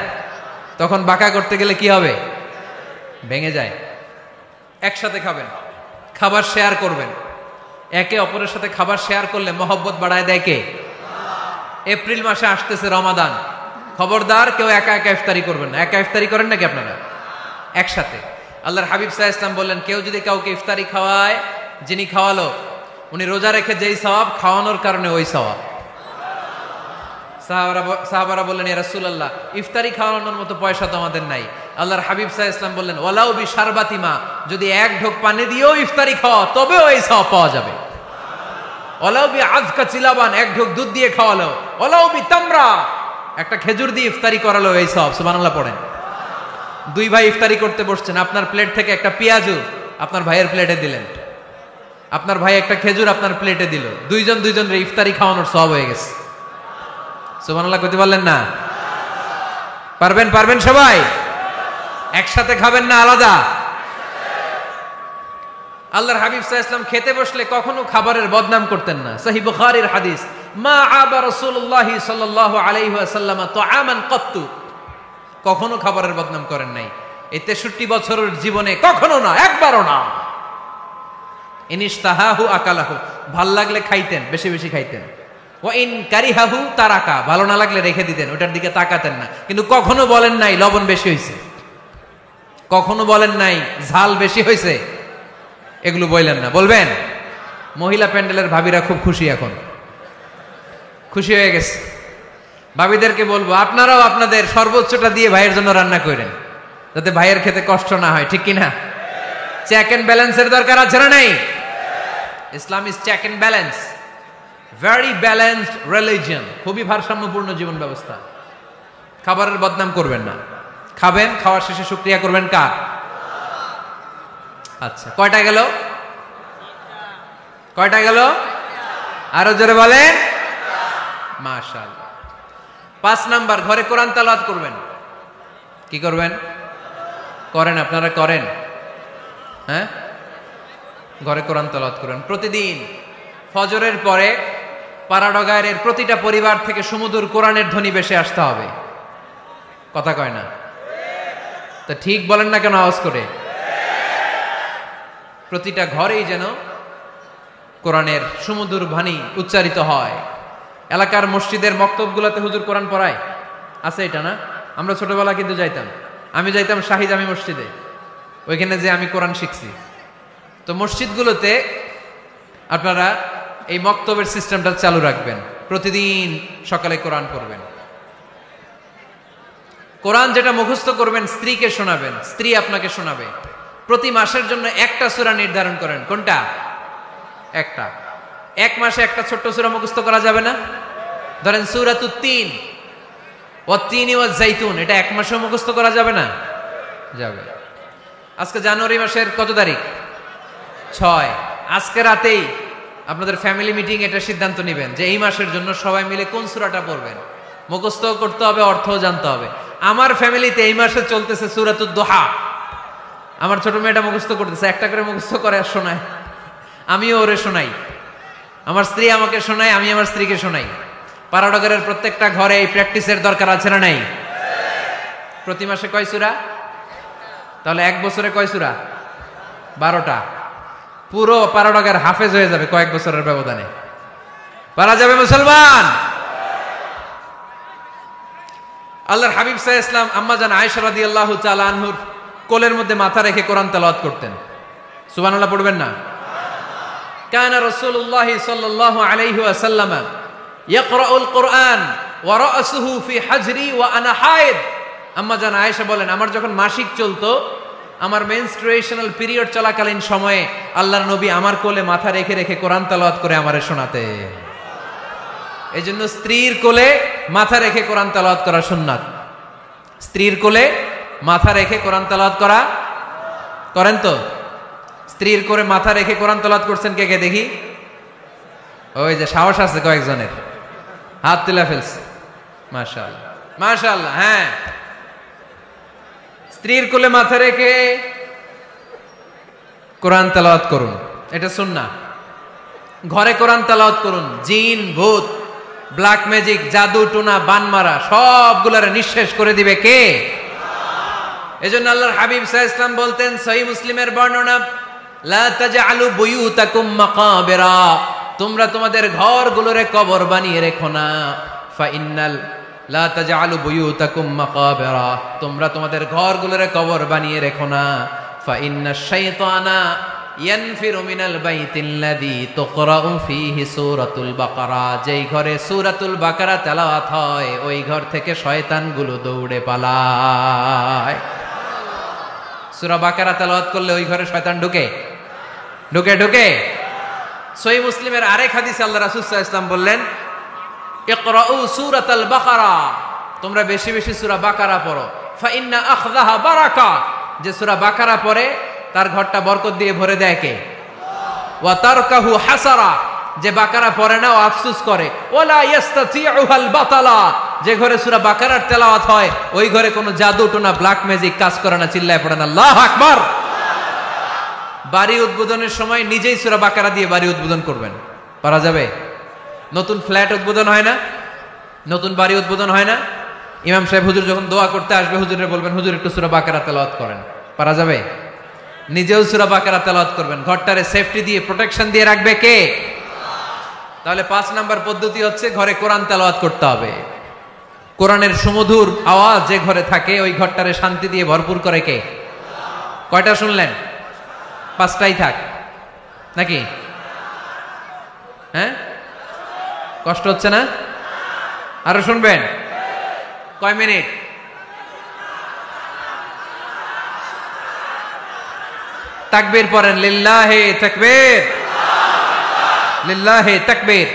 তখন বাঁকা করতে গেলে কি হবে? ভেঙে যায়। একসাথে খাবেন, খাবার শেয়ার করবেন। একে অপরের সাথে খাবার শেয়ার করলে মহব্বত বাড়ায় দেয় কে? এপ্রিল মাসে আসতেছে রমাদান, খবরদার কেউ একা একা ইফতারি করবেন না। একা ইফতারি করেন নাকি আপনারা? একসাথে। আল্লাহর হাবিব সাল্লাল্লাহু আলাইহি ওয়াসাল্লাম বললেন, কেউ যদি কাউকে ইফতারি খাওয়ায়, যিনি খাওয়ালো উনি রোজা রেখে যেই সওয়াব, খাওয়ানোর কারণে ওই সওয়াব। সাহাবারা বললেন, ইয়া রাসূলুল্লাহ, ইফতারি খাওয়ানোর মতো পয়সা তো আমাদের নাই। আল্লাহর হাবিব সাল্লাল্লাহু আলাইহি ওয়াসাল্লাম বললেন, ওয়ালাউ বিশারবাতিমা, যদি এক ঢোক পানি দিয়েও ইফতারি খাওয়া তবেও এই সওয়াব পাওয়া যাবে। ওয়ালাউ বিআযকা চিলাবান, এক ঢোক দুধ দিয়ে খাওয়ালো। ওয়ালাউ বিতামরা, একটা খেজুর দিয়ে ইফতারি করালো, এই সওয়াব। সুবহানাল্লাহ পড়েন। 2 ভাই ইফতারি করতে বসছেন, আপনার প্লেট থেকে একটা পেঁয়াজু আপনার ভাইয়ের প্লেটে দিলেন, আপনার ভাই একটা খেজুর আপনার প্লেটে দিল, দুইজনের ইফতারি খাওয়ানোর সওয়াব হয়ে গেছে। সুবহানাল্লাহ কইতে পারলেন না? পারবেন? পারবেন সবাই? একসাথে খাবেন না আলাদা? আল্লাহর হাবিব সাল্লাল্লাহু আলাইহি ওয়াসাল্লাম খেতে বসলে কখনো খাবারের বদনাম করতেন না। সহিহ বুখারীর হাদিস, মা আবা রাসূলুল্লাহ সাল্লাল্লাহু আলাইহি ওয়াসাল্লাম তুআমান কত্তু, কখনো খাবারের বদনাম করেন নাই। এই 63 বছরের জীবনে কখনো না, একবারও না। ইনিশতাহাহু আকালাহু, ভাল লাগলে খাইতেন, বেশি বেশি খাইতেন। ওয়া ইন কারিহাহু তারাকা, ভালো না লাগলে রেখে দিতেন, ওটার দিকে তাকাতেন না। কিন্তু কখনো বলেন নাই লবণ বেশি হয়েছে, কখনো বলেন নাই ঝাল বেশি হয়েছে, এগুলো বললেন না। বলবেন? মহিলা প্যান্ডেলের ভাবিরা খুব খুশি, এখন খুশি হয়ে গেছে। ভাবিদেরকে বলবো, আপনারাও আপনাদের সর্বোচ্চটা দিয়ে ভাইয়ের জন্য রান্না করেন, যাতে ভাইয়ের খেতে কষ্ট না হয়, ঠিক কিনা? চেক এন্ড ব্যালেন্সের দরকার আছে না নাই? Islam is check and balance, very balanced religion, খুবই ভারসাম্যপূর্ণ জীবন ব্যবস্থা। খাবারের বদনাম করবেন না, খাবেন, খাওয়ার শেষে শুকরিয়া করবেন কার? আচ্ছা, কয়টা গেল? কয়টা গেল? আরো জোরে বলেন। মাশাআল্লাহ। 5 নাম্বার, ঘরে কোরআন তেলাওয়াত করবেন। কি করবেন? করেন, আপনারা করেন? হ্যাঁ, ঘরে কোরআন তেলাওয়াত করেন প্রতিদিন। ফজরের পরে পাড়াডগায়ের প্রতিটা পরিবার থেকে সুমধুর কোরআনের ধ্বনি ভেসে আসতে হবে। কথা কয় না? তা ঠিক বলেন না কেন আওয়াজ করে? প্রতিটা ঘরেই যেন কোরআনের সুমধুর বাণী উচ্চারিত হয়। এলাকার মসজিদের মক্তবগুলোতে হুজুর কোরআন পড়ায়, আছে এটা না? আমরা ছোটবেলা কিন্তু যাইতাম, আমি যাইতাম শাহিদ আমি মসজিদে, ওইখানে যে আমি কোরআন শিখছি। তো মসজিদগুলোতে আপনারা এই মক্তবের সিস্টেমটা চালু রাখবেন, প্রতিদিন সকালে কোরআন পড়বেন। কোরআন যেটা মুখস্থ করবেন স্ত্রীকে শোনাবেন, স্ত্রী আপনাকে শোনাবে। প্রতি মাসের জন্য একটা সূরা নির্ধারণ করেন। কোনটা? একটা। এক মাসে একটা ছোট্ট সূরা মুখস্থ করা যাবে না? ধরেন সূরাতুত তিন, ওয়াত-তিনি ওয়াজ-জাইতুন, এটা এক মাসে মুখস্থ করা যাবে না? যাবে। আজকে জানুয়ারি মাসের কত তারিখ? 6। আজকে রাতেই আপনাদের ফ্যামিলি মিটিং এটা সিদ্ধান্ত নেবেন যে এই মাসের জন্য সবাই মিলে কোন সূরাটা পড়বেন। মুখস্থ করতে হবে, অর্থও জানতে হবে। আমার ফ্যামিলিতে এই মাসে চলতেছে সূরাতুদ দুহা। আমার ছোট মেয়েটা মুখস্থ করতেছে, একটা করে মুখস্থ করে আর শোনায়, আমিও ওরে শোনাই। আমার স্ত্রী আমাকে শোনায়, আমি আমার স্ত্রীকে শোনাই। পাড়াডগরের প্রত্যেকটা ঘরে এই প্র্যাকটিসের দরকার আছে না নাই? প্রতি মাসে কয় সূরা? তাহলে এক বছরে কয় সূরা? 12টা। পুরো পাড়াডগর হাফেজ হয়ে যাবে কয়েক বছরের ব্যবধানে। পারা যাবে মুসলমান? আল্লাহর হাবিব সাল্লাল্লাহু আলাইহি ওয়াসাল্লাম আম্মা জান আয়েশা রাদিয়াল্লাহু তাআলা আনহুর কোলের মধ্যে মাথা রেখে কোরআন তেলাওয়াত করতেন। সুবহানাল্লাহ পড়বেন না? কানা রাসূলুল্লাহ সাল্লাল্লাহু আলাইহি ওয়াসাল্লাম ইয়াকরাউল কোরআন ওয়া রাসুহু ফি হাজরি ওয়া আনা হায়েদ। আম্মা জান আয়েশা বলেন, আমার যখন মাসিক চলতো, আমার মেনস্ট্রুয়েশনাল পিরিয়ড চলাকালীন সময়ে আল্লাহর নবী আমার কোলে মাথা রেখে রেখে কোরআন তেলাওয়াত করে আমারে শোনাতেন। এই জন্য স্ত্রীর কোলে মাথা রেখে কোরআন তেলাওয়াত করা সুন্নাত। স্ত্রীর কোলে মাথা রেখে কোরআন তেলাওয়াত করা করেন তো? স্ত্রীর কোলে মাথা রেখে কোরআন তেলাওয়াত করছেন কে কে দেখি? ওই যে সাহস আছে কয়েকজনের, হাত তুলে ফেলছে। মাশাআল্লাহ, মাশাআল্লাহ। হ্যাঁ, স্ত্রীর কোলে মাথা রেখে কোরআন তেলাওয়াত করুন, এটা সুন্নাহ। ঘরে কোরআন তেলাওয়াত করুন। জিন, ভূত, ব্ল্যাক ম্যাজিক, জাদু টোনা, বানমারা সবগুলারে নিঃশেষ করে দিবে কে? এজন্য আল্লাহর হাবিব সাল্লাল্লাহু আলাইহি ওয়াসাল্লাম বলতেন, সহিহ মুসলিমের বর্ণনা, লা তাজআলু বুয়ুতাকুম মাকাবিরা, তোমরা তোমাদের ঘরগুলোরে কবর বানিয়ে রেখো না। ফা ইন্নাল লা তাজআলু বুয়ুতাকুম মাকাবিরা, তোমরা তোমাদের ঘরগুলোরে কবর বানিয়ে রেখো না। ফা ইন্নাশ শাইতানা ইয়ানফিরু মিনাল বাইতিল্লাযী তুকরাউ ফীহি সূরাতুল বাকারা, যেই ঘরে সূরাতুল বাকারা তেলাওয়াত হয় ওই ঘর থেকে শয়তানগুলো দৌড়ে পালায়। সূরা বাকারা তেলাওয়াত করলে ওই ঘরে শয়তান ঢুকে ঢুকে ঢুকে। সহিহ মুসলিমের আরেক হাদিসে আল্লাহ রাসূল সাল্লাল্লাহু আলাইহি ওয়াসাল্লাম বললেন, ইকরাউ সূরাতাল বাকারা, তোমরা বেশি বেশি সূরা বাকারা পড়ো। ফা ইন্না আখযাহা বারাকা, যে সূরা বাকারা পড়ে তার ঘরটা বরকত দিয়ে ভরে দেয় কে? ওয়া তারকাহু হাসারা, যে বাকারা পড়ে না ও আফসোস করে। ওয়ালা ইস্তাতিউহাল বাতালা, যে ঘরে সূরা বাকারার তেলাওয়াত হয় ওই ঘরে কোনো জাদু টোনা ব্ল্যাক ম্যাজিক কাজ করে না। চিল্লায় পড়েন আল্লাহু আকবার। বাড়ি উদ্বোধনের সময় নিজেই সূরা বাকারা দিয়ে বাড়ি উদ্বোধন করবেন, পারা যাবে? নতুন ফ্ল্যাট উদ্বোধন হয় না, নতুন বাড়ি উদ্বোধন হয় না, ইমাম সাহেব হুজুর যখন দোয়া করতে আসবে হুজুরে বলবেন, হুজুর একটু সূরা বাকারা তেলাওয়াত করেন, পারা যাবে? নিজেও সূরা বাকারা তেলাওয়াত করবেন। ঘরটারে সেফটি দিয়ে প্রোটেকশন দিয়ে রাখবে কে? তাহলে 5 নাম্বার পদ্ধতি হচ্ছে ঘরে কোরআন তেলাওয়াত করতে হবে। কোরআনের সুমধুর আওয়াজ যে ঘরে থাকে ওই ঘরটারে শান্তি দিয়ে ভরপুর করে কে? কয়টা শুনলেন? 5টাই থাক নাকি? হ্যাঁ, কষ্ট হচ্ছে না? আরো শুনবেন? কয় মিনিট? তাকবীর পড়েন, লিল্লাহি তাকবীর, লিল্লাহি তাকবীর,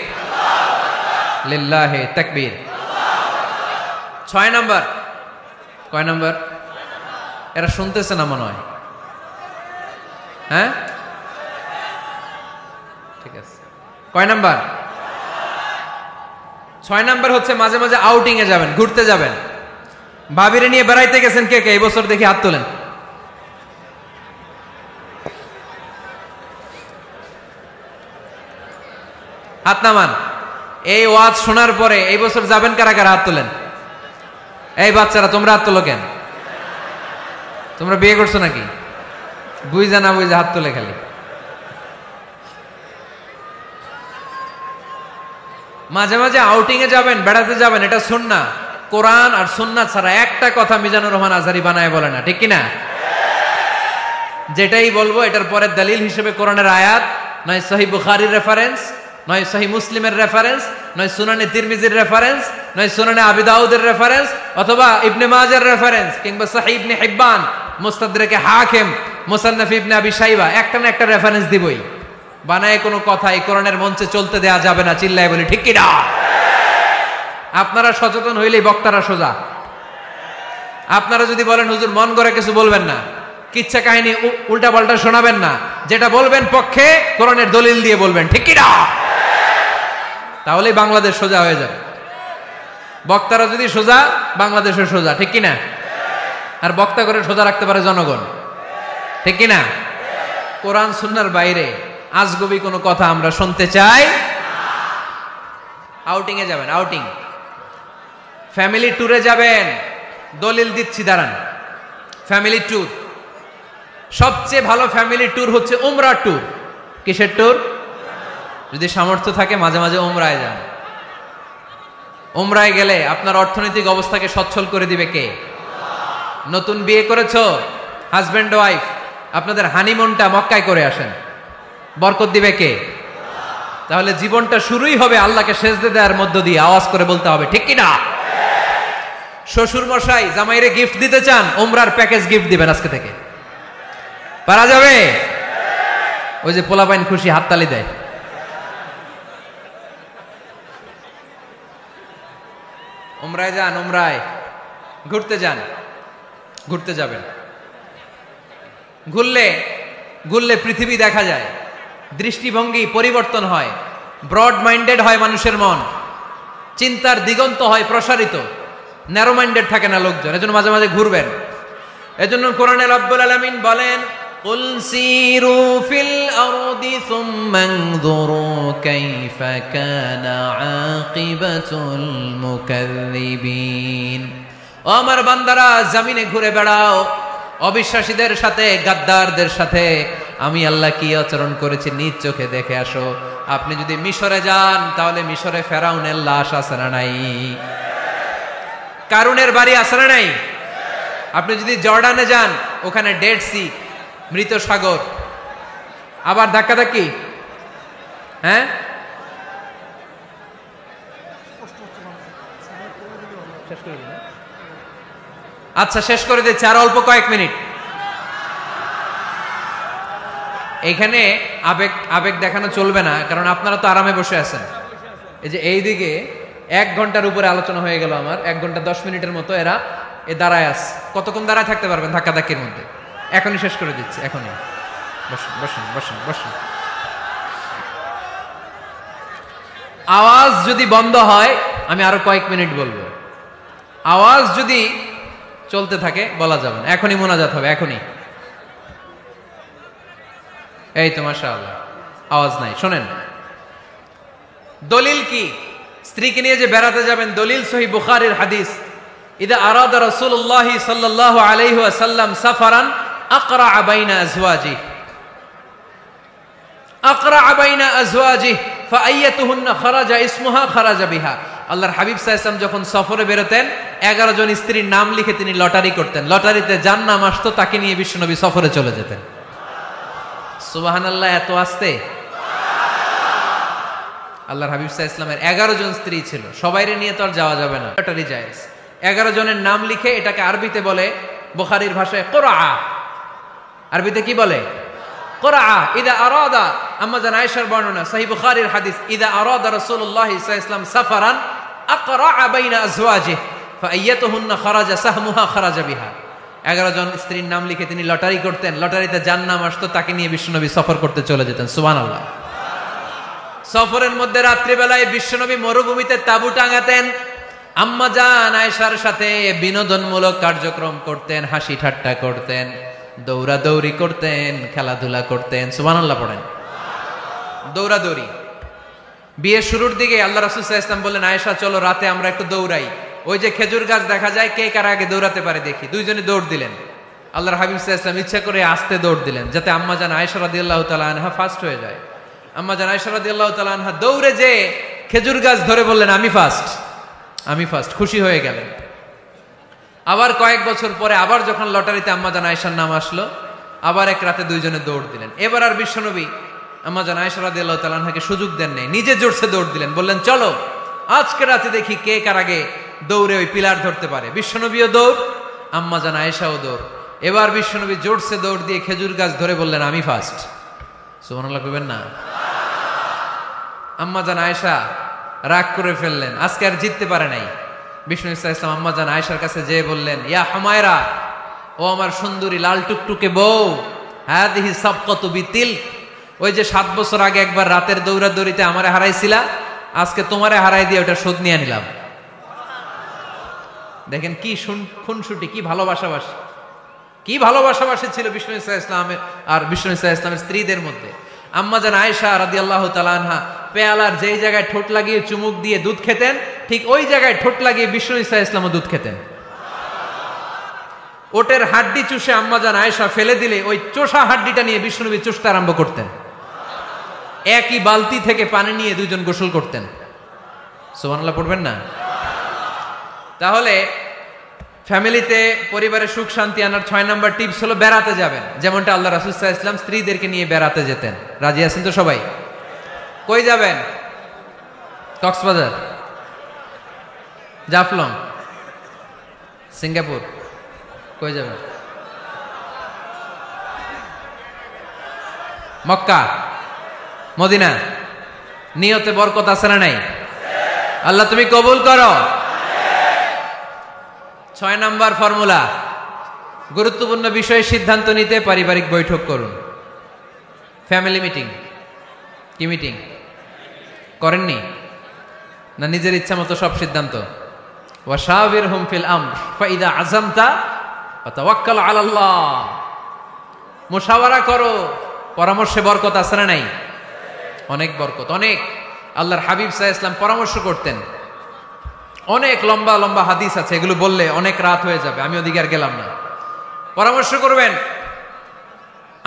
লিল্লাহি তাকবীর। 6 নাম্বার। কয় নাম্বার? এরা শুনতেছে না মনে হয়। হ্যাঁ, ঠিক আছে। কয় নাম্বার? 6 নাম্বার হচ্ছে মাঝে মাঝে আউটিং এ যাবেন, ঘুরতে যাবেন। ভাবিরে নিয়ে বেড়াইতে গেছেন কে কে এই বছর? দেখি হাত তোলেন। হাত নামান। এই ওয়াজ শোনার পরে এই বছর যাবেন কারা কারা? হাত তোলেন। এই বাচ্চারা তোমরা হাত তোলো কেন? তোমরা বিয়ে করছো নাকি? বুঝা না বুঝা হাত তোলে খালি। মাঝে মাঝে আউটিং এ যাবেন, বেড়াতে যাবেন, এটা সুন্নাহ। কোরআন আর সুন্নাহ ছাড়া একটা কথা মিজানুর রহমান আজহারী বানায় বলে না, ঠিক কিনা? যেটাই বলবো এটার পরে দলিল হিসেবে কোরআনের আয়াত, নয় সহিহ বুখারীর রেফারেন্স, নয় সহিহ মুসলিমের রেফারেন্স, নয় সুনানে তিরমিজির রেফারেন্স, নয় সুনানে আবি দাউদের রেফারেন্স, অথবা ইবনে মাজার রেফারেন্স, কিংবা সহিহ ইবনে হিব্বান, মুস্তাদরাকে হাকিম, মুসান্নাফ ইবনে আবি শাইবা, একটা না একটা রেফারেন্স দিবই। বানায় কোনো কথা এই কোরআনের মঞ্চে চলতে দেয়া যাবে না, চিল্লায় বলি ঠিক কিনা? আপনারা সচেতন হইলেই বক্তারা সোজা। আপনারা যদি বলেন হুজুর মন করে কিছু বলবেন না, কিচ্ছা কাহিনী উল্টা পাল্টা শোনাবেন না, যেটা বলবেন পক্ষে কোরআনের দলিল দিয়ে বলবেন, ঠিক কিনা? তাহলেই বাংলাদেশ সোজা হয়ে যাবে। বক্তারা যদি সোজা, বাংলাদেশের সোজা, ঠিক কিনা? আর বক্তা করে সোজা রাখতে পারে জনগণ, ঠিক কিনা? কোরআন সুন্নাহর বাইরে আজগবি কোনো কথা আমরা শুনতে চাই। আউটিং এ যাবেন, আউটিং, ফ্যামিলি ট্যুরে যাবেন, দলিল দিচ্ছি দাঁড়ান। ফ্যামিলি ট্যুর, সবচেয়ে ভালো ফ্যামিলি ট্যুর হচ্ছে উমরা ট্যুর। কিসের ট্যুর? যদি সামর্থ্য থাকে মাঝে মাঝে উমরায় যান। উমরায় গেলে আপনার অর্থনৈতিক অবস্থাকে সচ্ছল করে দিবে কে? নতুন বিয়ে করেছো, হাজব্যান্ড ওয়াইফ, আপনাদের হানিমুনটা মক্কায় করে আসেন, বরকত দিবে কে? তাহলে জীবনটা শুরুই হবে আল্লাহকে সেজদা দেওয়ার মধ্য দিয়ে। আওয়াজ করে বলতে হবে, ঠিক কিনা? শ্বশুর মশাই জামাইরে গিফট দিতে চান, উমরার প্যাকেজ গিফট দিবেন আজকে থেকে। পারা যাবে? ওই যে পোলাপাইন খুশি হাততালি দেয়। উমরায় যান, উমরায় ঘুরতে যান, ঘুরতে যাবেন। ঘুরলে ঘুরলে পৃথিবী দেখা যায়, দৃষ্টিভঙ্গি পরিবর্তন হয়, ব্রড মাইন্ডেড হয় মানুষের মন, চিন্তার দিগন্ত হয় প্রসারিত, ন্যারো মাইন্ডেড থাকে না লোকজন। এজন্য মাঝে মাঝে ঘুরবেন। এজন্য কোরআনে রব্বুল আলামিন বলেন, কুল সিরু ফিল আরদি সুম্মা আনযুরু কাইফা কানা আকিবাতুল মুকাযযিবিন। ও আমার বান্দারা, জমিনে ঘুরে বেড়াও, অবিশ্বাসীদের সাথে, গাদ্দারদের সাথে আমি আল্লাহ কি আচরণ করেছি নিজ চোখে দেখে আসো। আপনি যদি মিশরে যান তাহলে মিশরে ফেরাউনের লাশ আছে না নাই? কারুনের বাড়ি আছে না নাই? আপনি যদি জর্ডানে যান, ওখানে ডেড সি, মৃত সাগর, আবার ধাক্কাধাক্কি। হ্যাঁ, আচ্ছা শেষ করে দিচ্ছি, আর অল্প কয়েক মিনিট। এখানে আবেগ আবেগ দেখানো চলবে না, কারণ আপনারা তো আরামে বসে আছেন। এই যে এইদিকে 1 ঘন্টার উপরে আলোচনা হয়ে গেল আমার, 1 ঘন্টা 10 মিনিটের মতো এরা দাঁড়ায় আছে। কতক্ষণ দাঁড়ায় থাকতে পারবেন ধাক্কাধাক্কির মধ্যে? এখনই শেষ করে দিচ্ছি, এখনই। বসুন বসুন বসুন বসুন। আওয়াজ যদি বন্ধ হয় আমি আরো কয়েক মিনিট বলবো। আওয়াজ যদি চলতে থাকে বলা যাবে না। এখনই মোনাজাত হবে, এখনই। এই তো মাশাআল্লাহ, আওয়াজ নাই। শোনেন দলিল কি? স্ত্রীকে নিয়ে যে বেড়াতে যাবেন, দলিল সহিহ বুখারীর হাদিস, ইদা আরাদা রাসূলুল্লাহ সাল্লাল্লাহু আলাইহি ওয়াসাল্লাম সাফারান আকরা বাইনা আজওয়াজি, আকরা বাইনা আজওয়াজি ফাআইয়াতুহুন্না খারাজা ইসমুহা খারাজা বিহা। আল্লাহর হাবিব সাল্লাল্লাহু আলাইহি ওয়াসাল্লাম যখন সফরে বেরোতেন 11 জন স্ত্রীর নাম লিখে তিনি লটারি করতেন। লটারিতে যার নাম আসতো তাকে নিয়ে বিশ্বনবী সফরে চলে যেতেন। সুবহানাল্লাহ, এত আসতে। আল্লাহর হাবিব সাল্লাল্লাহু আলাইহি ওয়াসাল্লামের 11 জন স্ত্রী ছিল, সবাইরে নিয়ে তো আর যাওয়া যাবে না, লটারি জায়েজ। 11 জনের নাম লিখে, এটাকে আরবিতে বলে, বুখারীর ভাষায় কুরআ। আরবিতে কি বলে? কুরআ। ইদা আরাদা, আম্মা জান আয়েশার বর্ণনা, সহিহ বুখারীর হাদিস, ইদা আরাদা রাসূলুল্লাহ সাল্লাল্লাহু আলাইহি ওয়াসাল্লাম সাফারান আকরা বাইনা আজওয়াজিহি ফাআইয়াতুহুন্না খারাজা সাহমুহা খারাজা বিহা। 11 জন স্ত্রীর নাম লিখে তিনি লটারি করতেন, লটারিতে যার নাম আসতো তাকে নিয়ে বিশ্বনবী সফর করতে চলে যেতেন। সুবহানাল্লাহ, সফরের মধ্যে রাত্রিবেলায় বিশ্বনবী মরুভূমিতে তাঁবু টাঙাতেন, আম্মা জান আয়েশার সাথে বিনোদনমূলক কার্যক্রম করতেন, হাসি ঠাট্টা করতেন, দৌড়াদৌড়ি করতেন, খেলাধুলা করতেন। সুবহানাল্লাহ পড়েন। দৌড়াদৌড়ি। বিয়ের শুরুর দিকে আল্লাহ রাসূল সাল্লাল্লাহু আলাইহি ওয়াসাল্লাম বললেন, আয়েশা চলো রাতে আমরা একটু দৌড়াই, ওই যে খেজুর গাছ দেখা যায়, কে কার আগে দৌড়াতে পারে দেখি। দুইজনে দৌড় দিলেন। আল্লাহর হাবিব সাল্লাল্লাহু আলাইহি ওয়াসাল্লাম ইচ্ছা করে আস্তে দৌড় দিলেন, যাতে আম্মা জান আয়েশা রাদিয়াল্লাহু তাআলা আনহা ফার্স্ট হয়ে যায়। আম্মা জান আয়েশা রাদিয়াল্লাহু তাআলা আনহা দৌড়ে যে খেজুর গাছ ধরে বললেন, আমি ফার্স্ট, খুশি হয়ে গেলেন। আবার কয়েক বছর পরে আবার যখন লটারিতে আম্মা জান আয়েশার নাম আসলো, আবার এক রাতে দুইজনে দৌড় দিলেন। এবার আর বিশ্বনবী আম্মা জান আয়েশা রাদিয়াল্লাহু তাআলা আনহাকে সুযোগ দেন নাই, নিজে জোরসে দৌড় দিলেন, বললেন চলো আজকে রাতে দেখি কে কার আগে দৌড়ে ওই পিলার ধরতে পারে। বিশ্বনবীও দৌড়, আম্মা জান আয়েশাও দৌড়। এবার বিশ্বনবী জোরসে দৌড় দিয়ে খেজুর গাছ ধরে বললেন, আমি ফার্স্ট। সুবহানাল্লাহ কইবেন না? আম্মা জান আয়েশা রাগ করে ফেললেন, আজকে আর জিততে পারে নাই। বিষ্ণু সাল্লাল্লাহু আলাইহি ওয়াসাল্লাম আম্মা জান আয়েশার কাছে যেয়ে বললেন, ইয়া হুমায়রা, ও আমার সুন্দরী লাল টুকটুকে বউ, হাদিহি সাবকাতু বিতিল, ওই যে 7 বছর আগে একবার রাতের দৌড়াদৌড়িতে আমারে হারাইছিলা, আজকে তোমারে হারাই দিয়ে ওটা শোধ নিয়ে নিলাম। দেখেন কি খুনসুটি, কি ভালোবাসাবাসী ছিল বিষ্ণু সাল্লাল্লাহু আলাইহি ওয়াসাল্লামের আর বিষ্ণু সাল্লাল্লাহু আলাইহি ওয়াসাল্লামের স্ত্রীদের মধ্যে। আম্মা জান আয়েশা রাদিয়াল্লাহু তাআলা আনহা পেয়ালার যেই জায়গায় ঠোঁট লাগিয়ে চুমুক দিয়ে দুধ খেতেন, ঠিক ওই জায়গায় ঠোঁট লাগিয়ে বিষ্ণু সাল্লাল্লাহু আলাইহি ওয়াসাল্লামও দুধ খেতেন। ওটের হাড্ডি চুষে আম্মা জান আয়েশা ফেলে দিলে ওই চোষা হাড্ডিটা নিয়ে বিষ্ণুনবী চুষতে আরম্ভ করতেন। একই বালতি থেকে পানি নিয়ে দুইজন গোসল করতেন। সুবহানাল্লাহ পড়বেন না? তাহলে ফ্যামিলিতে পরিবারে সুখ শান্তি আনার 6 নাম্বার টিপস হলো বেড়াতে যাবেন, যেমনটা আল্লাহ রাসূল সাল্লাল্লাহু আলাইহি ওয়াসাল্লাম স্ত্রীদেরকে নিয়ে বেড়াতে যেতেন। রাজি আছেন তো সবাই? কই যাবেন? কক্সবাজার, জাফলং, সিঙ্গাপুর, কই যাবেন? মক্কা, মদিনা। নিয়তে বরকত আছে না নাই? আল্লাহ তুমি কবুল করো। 6 নাম্বার ফর্মুলা, গুরুত্বপূর্ণ বিষয়ে সিদ্ধান্ত নিতে পারিবারিক বৈঠক করুন। Family meeting. কি মিটিং করেননি? না নিজের ইচ্ছা মতো সব সিদ্ধান্ত? ওয়াশাবিরহুম ফিল আমর ফাইদা আযামতা ফাতাওয়াক্কাল আলাল্লাহ। মুশাওয়ারা করো, পরামর্শে বরকত আছে না নাই? অনেক বরকত, অনেক। আল্লাহর হাবিব সাল্লাল্লাহু আলাইহি ওয়াসাল্লাম পরামর্শ করতেন। অনেক লম্বা লম্বা হাদিস আছে, এগুলো বললে অনেক রাত হয়ে যাবে, আমি ওদিকে আর গেলাম না। পরামর্শ করবেন।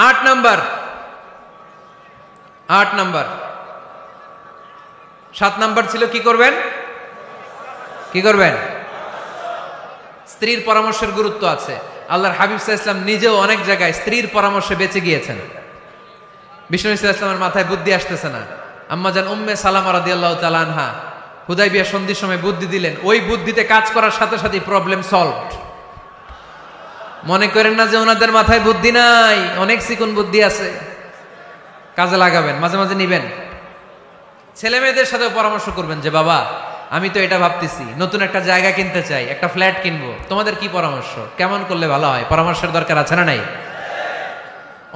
8 নাম্বার 7 নাম্বার ছিল কি করবেন? স্ত্রীর পরামর্শের গুরুত্ব আছে। আল্লাহর হাবিব সাল্লাল্লাহু আলাইহি ওয়াসাল্লাম নিজেও অনেক জায়গায় স্ত্রীর পরামর্শে বেঁচে গিয়েছেন। বিষ্ণু সাল্লাল্লাহু আলাইহি ওয়াসাল্লামের মাথায় বুদ্ধি আসতেছে না, আম্মা জান উম্মে সালামা রাদিয়াল্লাহু তাআলা আনহা হুদাইবিয়া সন্ধির সময় বুদ্ধি দিলেন, ওই বুদ্ধিতে কাজ করার সাথে সাথে প্রবলেম সলভড। মনে করেন না যে ওনাদের মাথায় বুদ্ধি নাই, অনেক চিকন বুদ্ধি আছে, কাজে লাগাবেন, মাঝে মাঝে নিবেন। ছেলে মেয়েদের সাথেও পরামর্শ করবেন যে বাবা আমি তো এটা ভাবতেছি, নতুন একটা জায়গা কিনতে চাই, একটা ফ্ল্যাট কিনবো, তোমাদের কি পরামর্শ, কেমন করলে ভালো হয়? পরামর্শের দরকার আছে না নাই?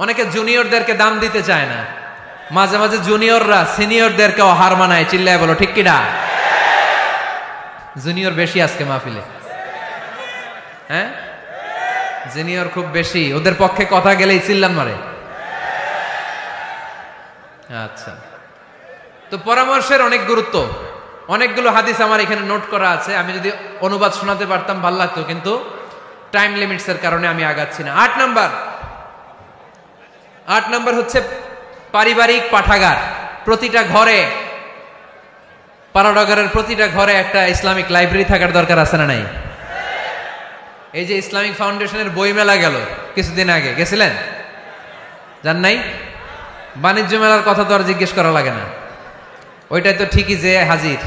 অনেকে জুনিয়রদেরকে দাম দিতে চায় না, মাঝে মাঝে জুনিয়ররা সিনিয়রদেরকেও হার মানায়। চিল্লায় বলো ঠিক কিনা? জুনিয়র বেশি আজকে মাহফিলে, হ্যাঁ জুনিয়র খুব বেশি, ওদের পক্ষে কথা গেলেই চিল্লান মারে। আচ্ছা, তো পরামর্শের অনেক গুরুত্ব। অনেকগুলো হাদিস আমার এখানে নোট করা আছে, আমি যদি অনুবাদ শোনাতে পারতাম ভালো লাগতো, কিন্তু টাইম লিমিটস এর কারণে আমি আগাচ্ছি না। 8 নাম্বার হচ্ছে পারিবারিক পাঠাগার। প্রতিটা ঘরে, পাড়াডাগারের প্রতিটা ঘরে একটা ইসলামিক লাইব্রেরি থাকার দরকার আছে না নাই? এই যে ইসলামিক ফাউন্ডেশনের বই মেলা গেল কিছুদিন আগে, গেছিলেন? জান নাই? বাণিজ্য মেলার কথা তো আর জিজ্ঞেস করা লাগে না, ওইটাই তো ঠিকই যে হাজির,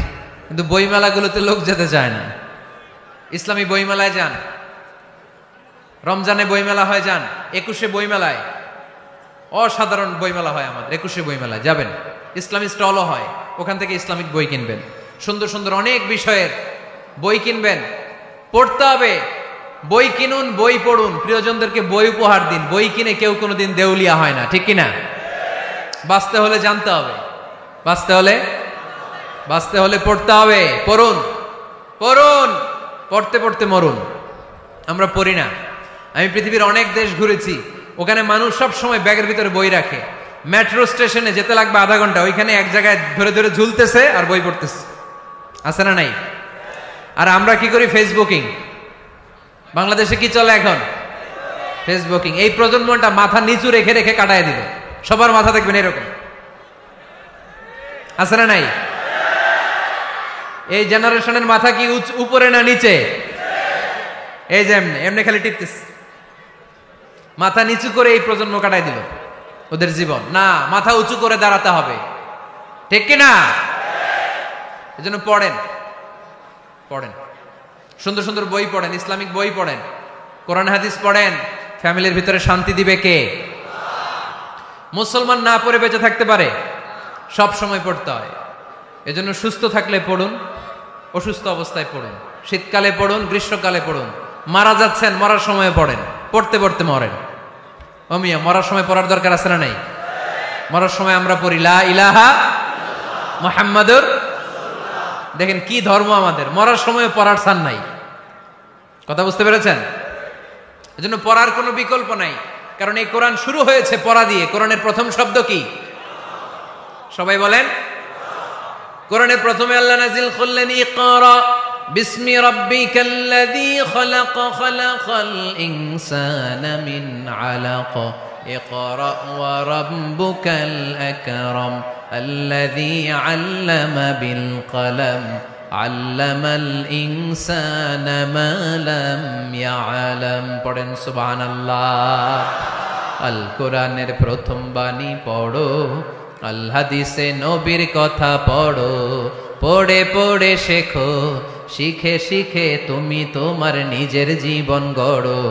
কিন্তু বই মেলাগুলোতে লোক যেতে চায় না। ইসলামী বই মেলায় যান, রমজানে বই মেলা হয় যান, 21শে বই মেলায়, অসাধারণ বই মেলা হয় আমাদের 21শে বই মেলায় যাবেন। ইসলামী স্টলও হয়, ওখান থেকে ইসলামিক বই কিনবেন, সুন্দর সুন্দর অনেক বিষয়ের বই কিনবেন। পড়তে হবে, বই কিনুন, বই পড়ুন, প্রিয়জনদেরকে বই উপহার দিন। বই কিনে কেউ কোনোদিন দেউলিয়া হয় না, ঠিক কিনা? বাঁচতে হলে জানতে হবে। বাঁচতে হলে পড়তে হবে। পড়ুন, পড়তে পড়তে মরুন। আমরা পড়ি না। আমি পৃথিবীর অনেক দেশ ঘুরেছি, ওখানে মানুষ সব সময় ব্যাগের ভিতরে বই রাখে। মেট্রো স্টেশনে যেতে লাগবে আধা ঘন্টা, ওইখানে এক জায়গায় ধরে ধরে ঝুলতেছে আর বই পড়তেছে। আছে না নাই? আর আমরা কি করি? ফেসবুকিং। বাংলাদেশে কি চলে এখন? ফেসবুকিং। এই প্রজন্মটা মাথা নিচু রেখে রেখে কাটায় দিল। সবার মাথা দেখবেন এরকম। আছে না নাই? এই জেনারেশনের মাথা কি উপরে না নিচে? এই যে এমনি খালি টিপতেছে, মাথা নিচু করে এই প্রজন্ম কাটাই দিল ওদের জীবন। না, মাথা উঁচু করে দাঁড়াতে হবে, ঠিক কিনা? এজন্য পড়েন, সুন্দর সুন্দর বই পড়েন, ইসলামিক বই পড়েন, কোরআন হাদিস পড়েন। ফ্যামিলির ভিতরে শান্তি দিবে কে? মুসলমান না পড়ে বেঁচে থাকতে পারে? সব সময় পড়তে হয়। এজন্য সুস্থ থাকলে পড়ুন, অসুস্থ অবস্থায় পড়ুন, শীতকালে পড়ুন, গ্রীষ্মকালে পড়ুন। মারা যাচ্ছেন, মরার সময় পড়েন, পড়তে পড়তে মরেন। ও মিয়া, মরার সময় পড়ার দরকার আছে না নাই? মরার সময় আমরা পড়ি লা ইলাহা মুহাম্মাদুর। দেখেন কি ধর্ম আমাদের, মরার সময় পড়ার ছান নাই। কথা বুঝতে পেরেছেন? এজন্য পড়ার কোনো বিকল্প নাই, কারণ এই কোরআন শুরু হয়েছে পড়া দিয়ে। কোরআনের প্রথম শব্দ কি? সবাই বলেন। কোরআনের প্রথমে আল্লাহ নাজিল করলেন ইকরা বিসমি রাব্বিকাল্লাযী খালাক খালাকাল ইনসানা মিন আলাক ইকরা ওয়া রাব্বুকাল আকরাম আল্লাযী আল্লামা বিল কলম আল্লামাল ইনসানা মা লাম ইয়ালাম। পড়েন সুবহানাল্লাহ। আল কোরআনের প্রথম বাণী পড়ো, আল হাদিসে নবীর কথা পড়ো, পড়ে পড়ে শেখো, শিখে শিখে তুমি তোমার নিজের জীবন গড়ো,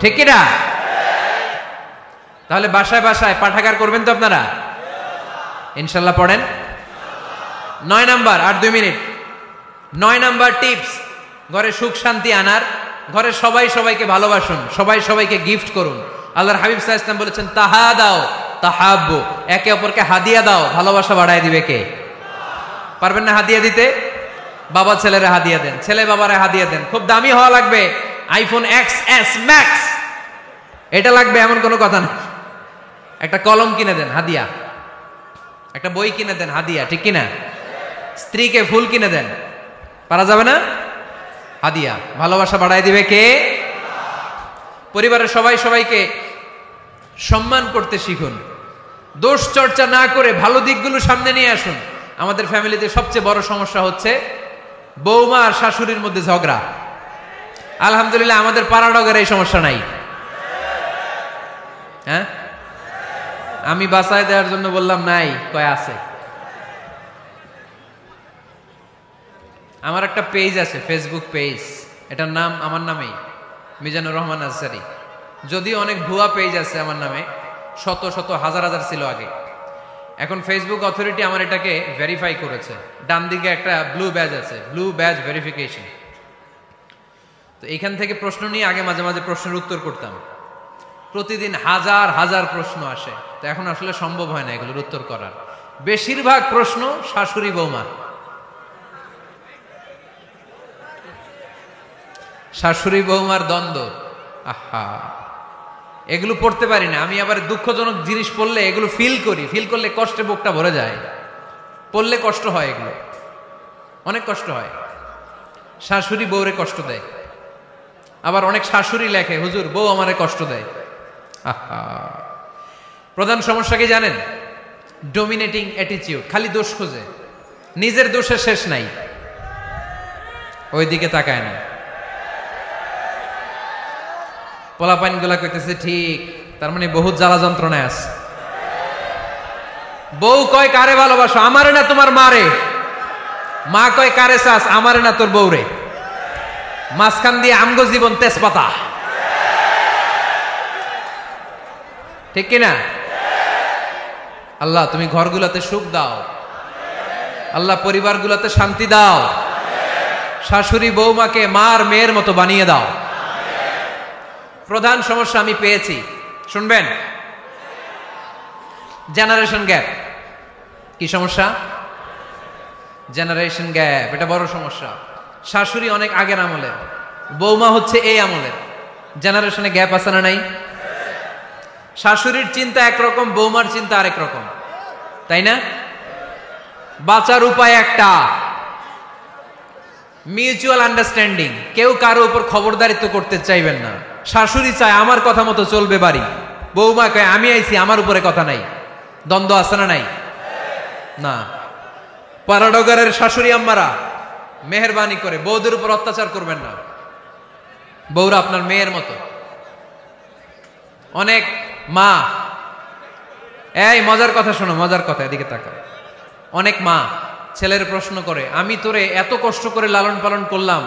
ঠিক কিনা? তাহলে বাসায় বাসায় পাঠাগার করবেন তো আপনারা? ইনশাল্লাহ পড়েন। 9 নাম্বার, আর 2 মিনিট। 9 নাম্বার টিপস ঘরে সুখ শান্তি আনার, ঘরে সবাই সবাইকে ভালোবাসুন, সবাই সবাইকে গিফট করুন। আল্লাহর হাবিব সাল্লাল্লাহু আলাইহি ওয়াসাল্লাম বলেছেন তাহাদাও তাহাব্বু, একে অপরকে হাদিয়া দাও, ভালোবাসা বাড়ায় দিবে কে? পারবেন না হাদিয়া দিতে? বাবা ছেলেরা হাদিয়া দেন, ছেলে বাবারা হাদিয়া দেন। খুব দামি হওয়া লাগবে, আইফোন XS Max এটা লাগবে এমন কোনো কথা না। একটা কলম কিনে দেন হাদিয়া, একটা বই কিনে দেন হাদিয়া, ঠিক কিনা? স্ত্রীকে ফুল কিনে দেন, পারা যাবে না? হাদিয়া। ভালোবাসা বাড়ায় দিবে কে? পরিবারের সবাই সবাইকে সম্মান করতে শিখুন, দোষ চর্চা না করে ভালো দিকগুলো সামনে নিয়ে আসুন। আমাদের ফ্যামিলিতে সবচেয়ে বড় সমস্যা হচ্ছে বৌমা আর শাশুড়ির মধ্যে ঝগড়া। আলহামদুলিল্লাহ আমাদের পাড়াডগের এই সমস্যা নাই। হ্যাঁ, আমি বাঁচায় দেওয়ার জন্য বললাম নাই, কয় আছে। আমার একটা পেজ আছে, ফেসবুক পেজ, এটার নাম আমার নামেই, মিজানুর রহমান আনসারী। যদিও অনেক ভুয়া পেজ আছে আমার নামে, শত শত হাজার হাজার ছিল আগে। এখন ফেসবুক অথরিটি আমার এটাকে ভেরিফাই করেছে। ডান দিকে একটা ব্লু ব্যাজ আছে, ব্লু ব্যাজ ভেরিফিকেশন। তো এখান থেকে প্রশ্ন নিয়ে আগে মাঝে মাঝে প্রশ্নের উত্তর করতাম। প্রতিদিন হাজার হাজার প্রশ্ন আসে, তো এখন আসলে সম্ভব হয় না এগুলোর উত্তর করার। বেশিরভাগ প্রশ্ন শাশুড়ি বৌমা, শাশুড়ি বৌমার দ্বন্দ্ব। আহা, এগুলো পড়তে পারি না আমি। আবার দুঃখজনক জিনিস পড়লে এগুলো ফিল করলে কষ্টে বুকটা ভরে যায়। পড়লে কষ্ট হয়, এগুলো অনেক কষ্ট হয়। শাশুড়ি বউরে কষ্ট দেয়, আবার অনেক শাশুড়ি লেখে হুজুর বউ আমারে কষ্ট দেয়। আহা, প্রধান সমস্যা কি জানেন? ডমিনেটিং অ্যাটিটিউড, খালি দোষ খোঁজে, নিজের দোষের শেষ নাই, ওইদিকে তাকায় না। পোলাপাইন গুলা কইতেছে ঠিক, তার মানে বহুত জ্বালা যন্ত্রণায় আছে। বউ কয় কারে ভালোবাসো? আমারে না তোমার মারে। মা কয় কারে চাস? আমারে না তোর বউরে। মাঝখান দিয়ে আমগো জীবন তেজপাতা, ঠিক কিনা? আল্লাহ তুমি ঘরগুলাতে সুখ দাও, আল্লাহ পরিবারগুলাতে শান্তি দাও, শাশুড়ি বৌমাকে মার মেয়ের মতো বানিয়ে দাও। প্রধান সমস্যা আমি পেয়েছি, শুনবেন? Generation gap. কি সমস্যা? জেনারেশন গ্যাপ, এটা বড় সমস্যা। শাশুড়ি অনেক আগের আমলের, বৌমা হচ্ছে এই আমলের। জেনারেশনে গ্যাপ আছে না নাই? শাশুড়ির চিন্তা একরকম, বৌমার চিন্তা আরেক রকম, তাই না? বাঁচার উপায় একটা, মিউচুয়াল আন্ডারস্ট্যান্ডিং। কেউ কারো উপর খবরদারিত্ব করতে চাইবেন না। শাশুড়ি চায় আমার কথা মতো চলবে বাড়ি, বৌমা কয় আমি আইছি আমার উপরে কথা নাই। দ্বন্দ্ব আছে না নাই? না। পারাডগারের শাশুড়ি আম্মারা মেহেরবানি করে বৌদের উপর অত্যাচার করবেন না। বৌরা আপনার মেয়ের মতো। অনেক মা, এই মজার কথা শোনো, মজার কথা, এদিকে তাকাও। অনেক মা ছেলের প্রশ্ন করে, আমি তোরে এত কষ্ট করে লালন পালন করলাম,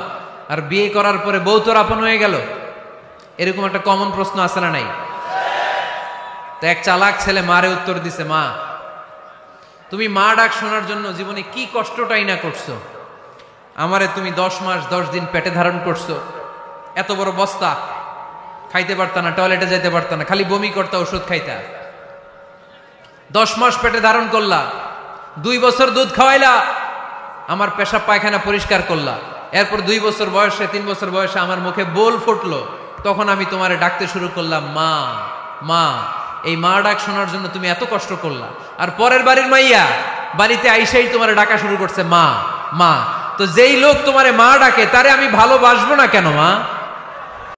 আর বিয়ে করার পরে বউ তোর আপন হয়ে গেল। এরকম একটা কমন প্রশ্ন আছে না নাই? তো এক চালাক ছেলে মারে উত্তর দিছে, মা তুমি মা ডাক শোনার জন্য জীবনে কি কষ্টটাই না করছো। আমারে তুমি 10 মাস 10 দিন পেটে ধারণ করছো, এত বড় বস্তা, খাইতে পারতা না, টয়লেটে যাইতে পারতা না, খালি বমি করতা, ওষুধ খাইতা। 10 মাস পেটে ধারণ করলা, 2 বছর দুধ খাওয়াইলা, আমার পেশাব পায়খানা পরিষ্কার করলা। এরপর 2 বছর বয়সে, 3 বছর বয়সে আমার মুখে বোল ফুটলো, তখন আমি তোমারে ডাকতে শুরু করলাম মা মা। এই মা ডাক শোনার জন্য তুমি এত কষ্ট করলা, আর পরের বাড়ির মাইয়া বাড়িতে আইসাই তোমারে ডাকা শুরু করছে মা মা। তো যেই লোক তোমারে মা ডাকে তারে আমি ভালোবাসবো না কেন মা?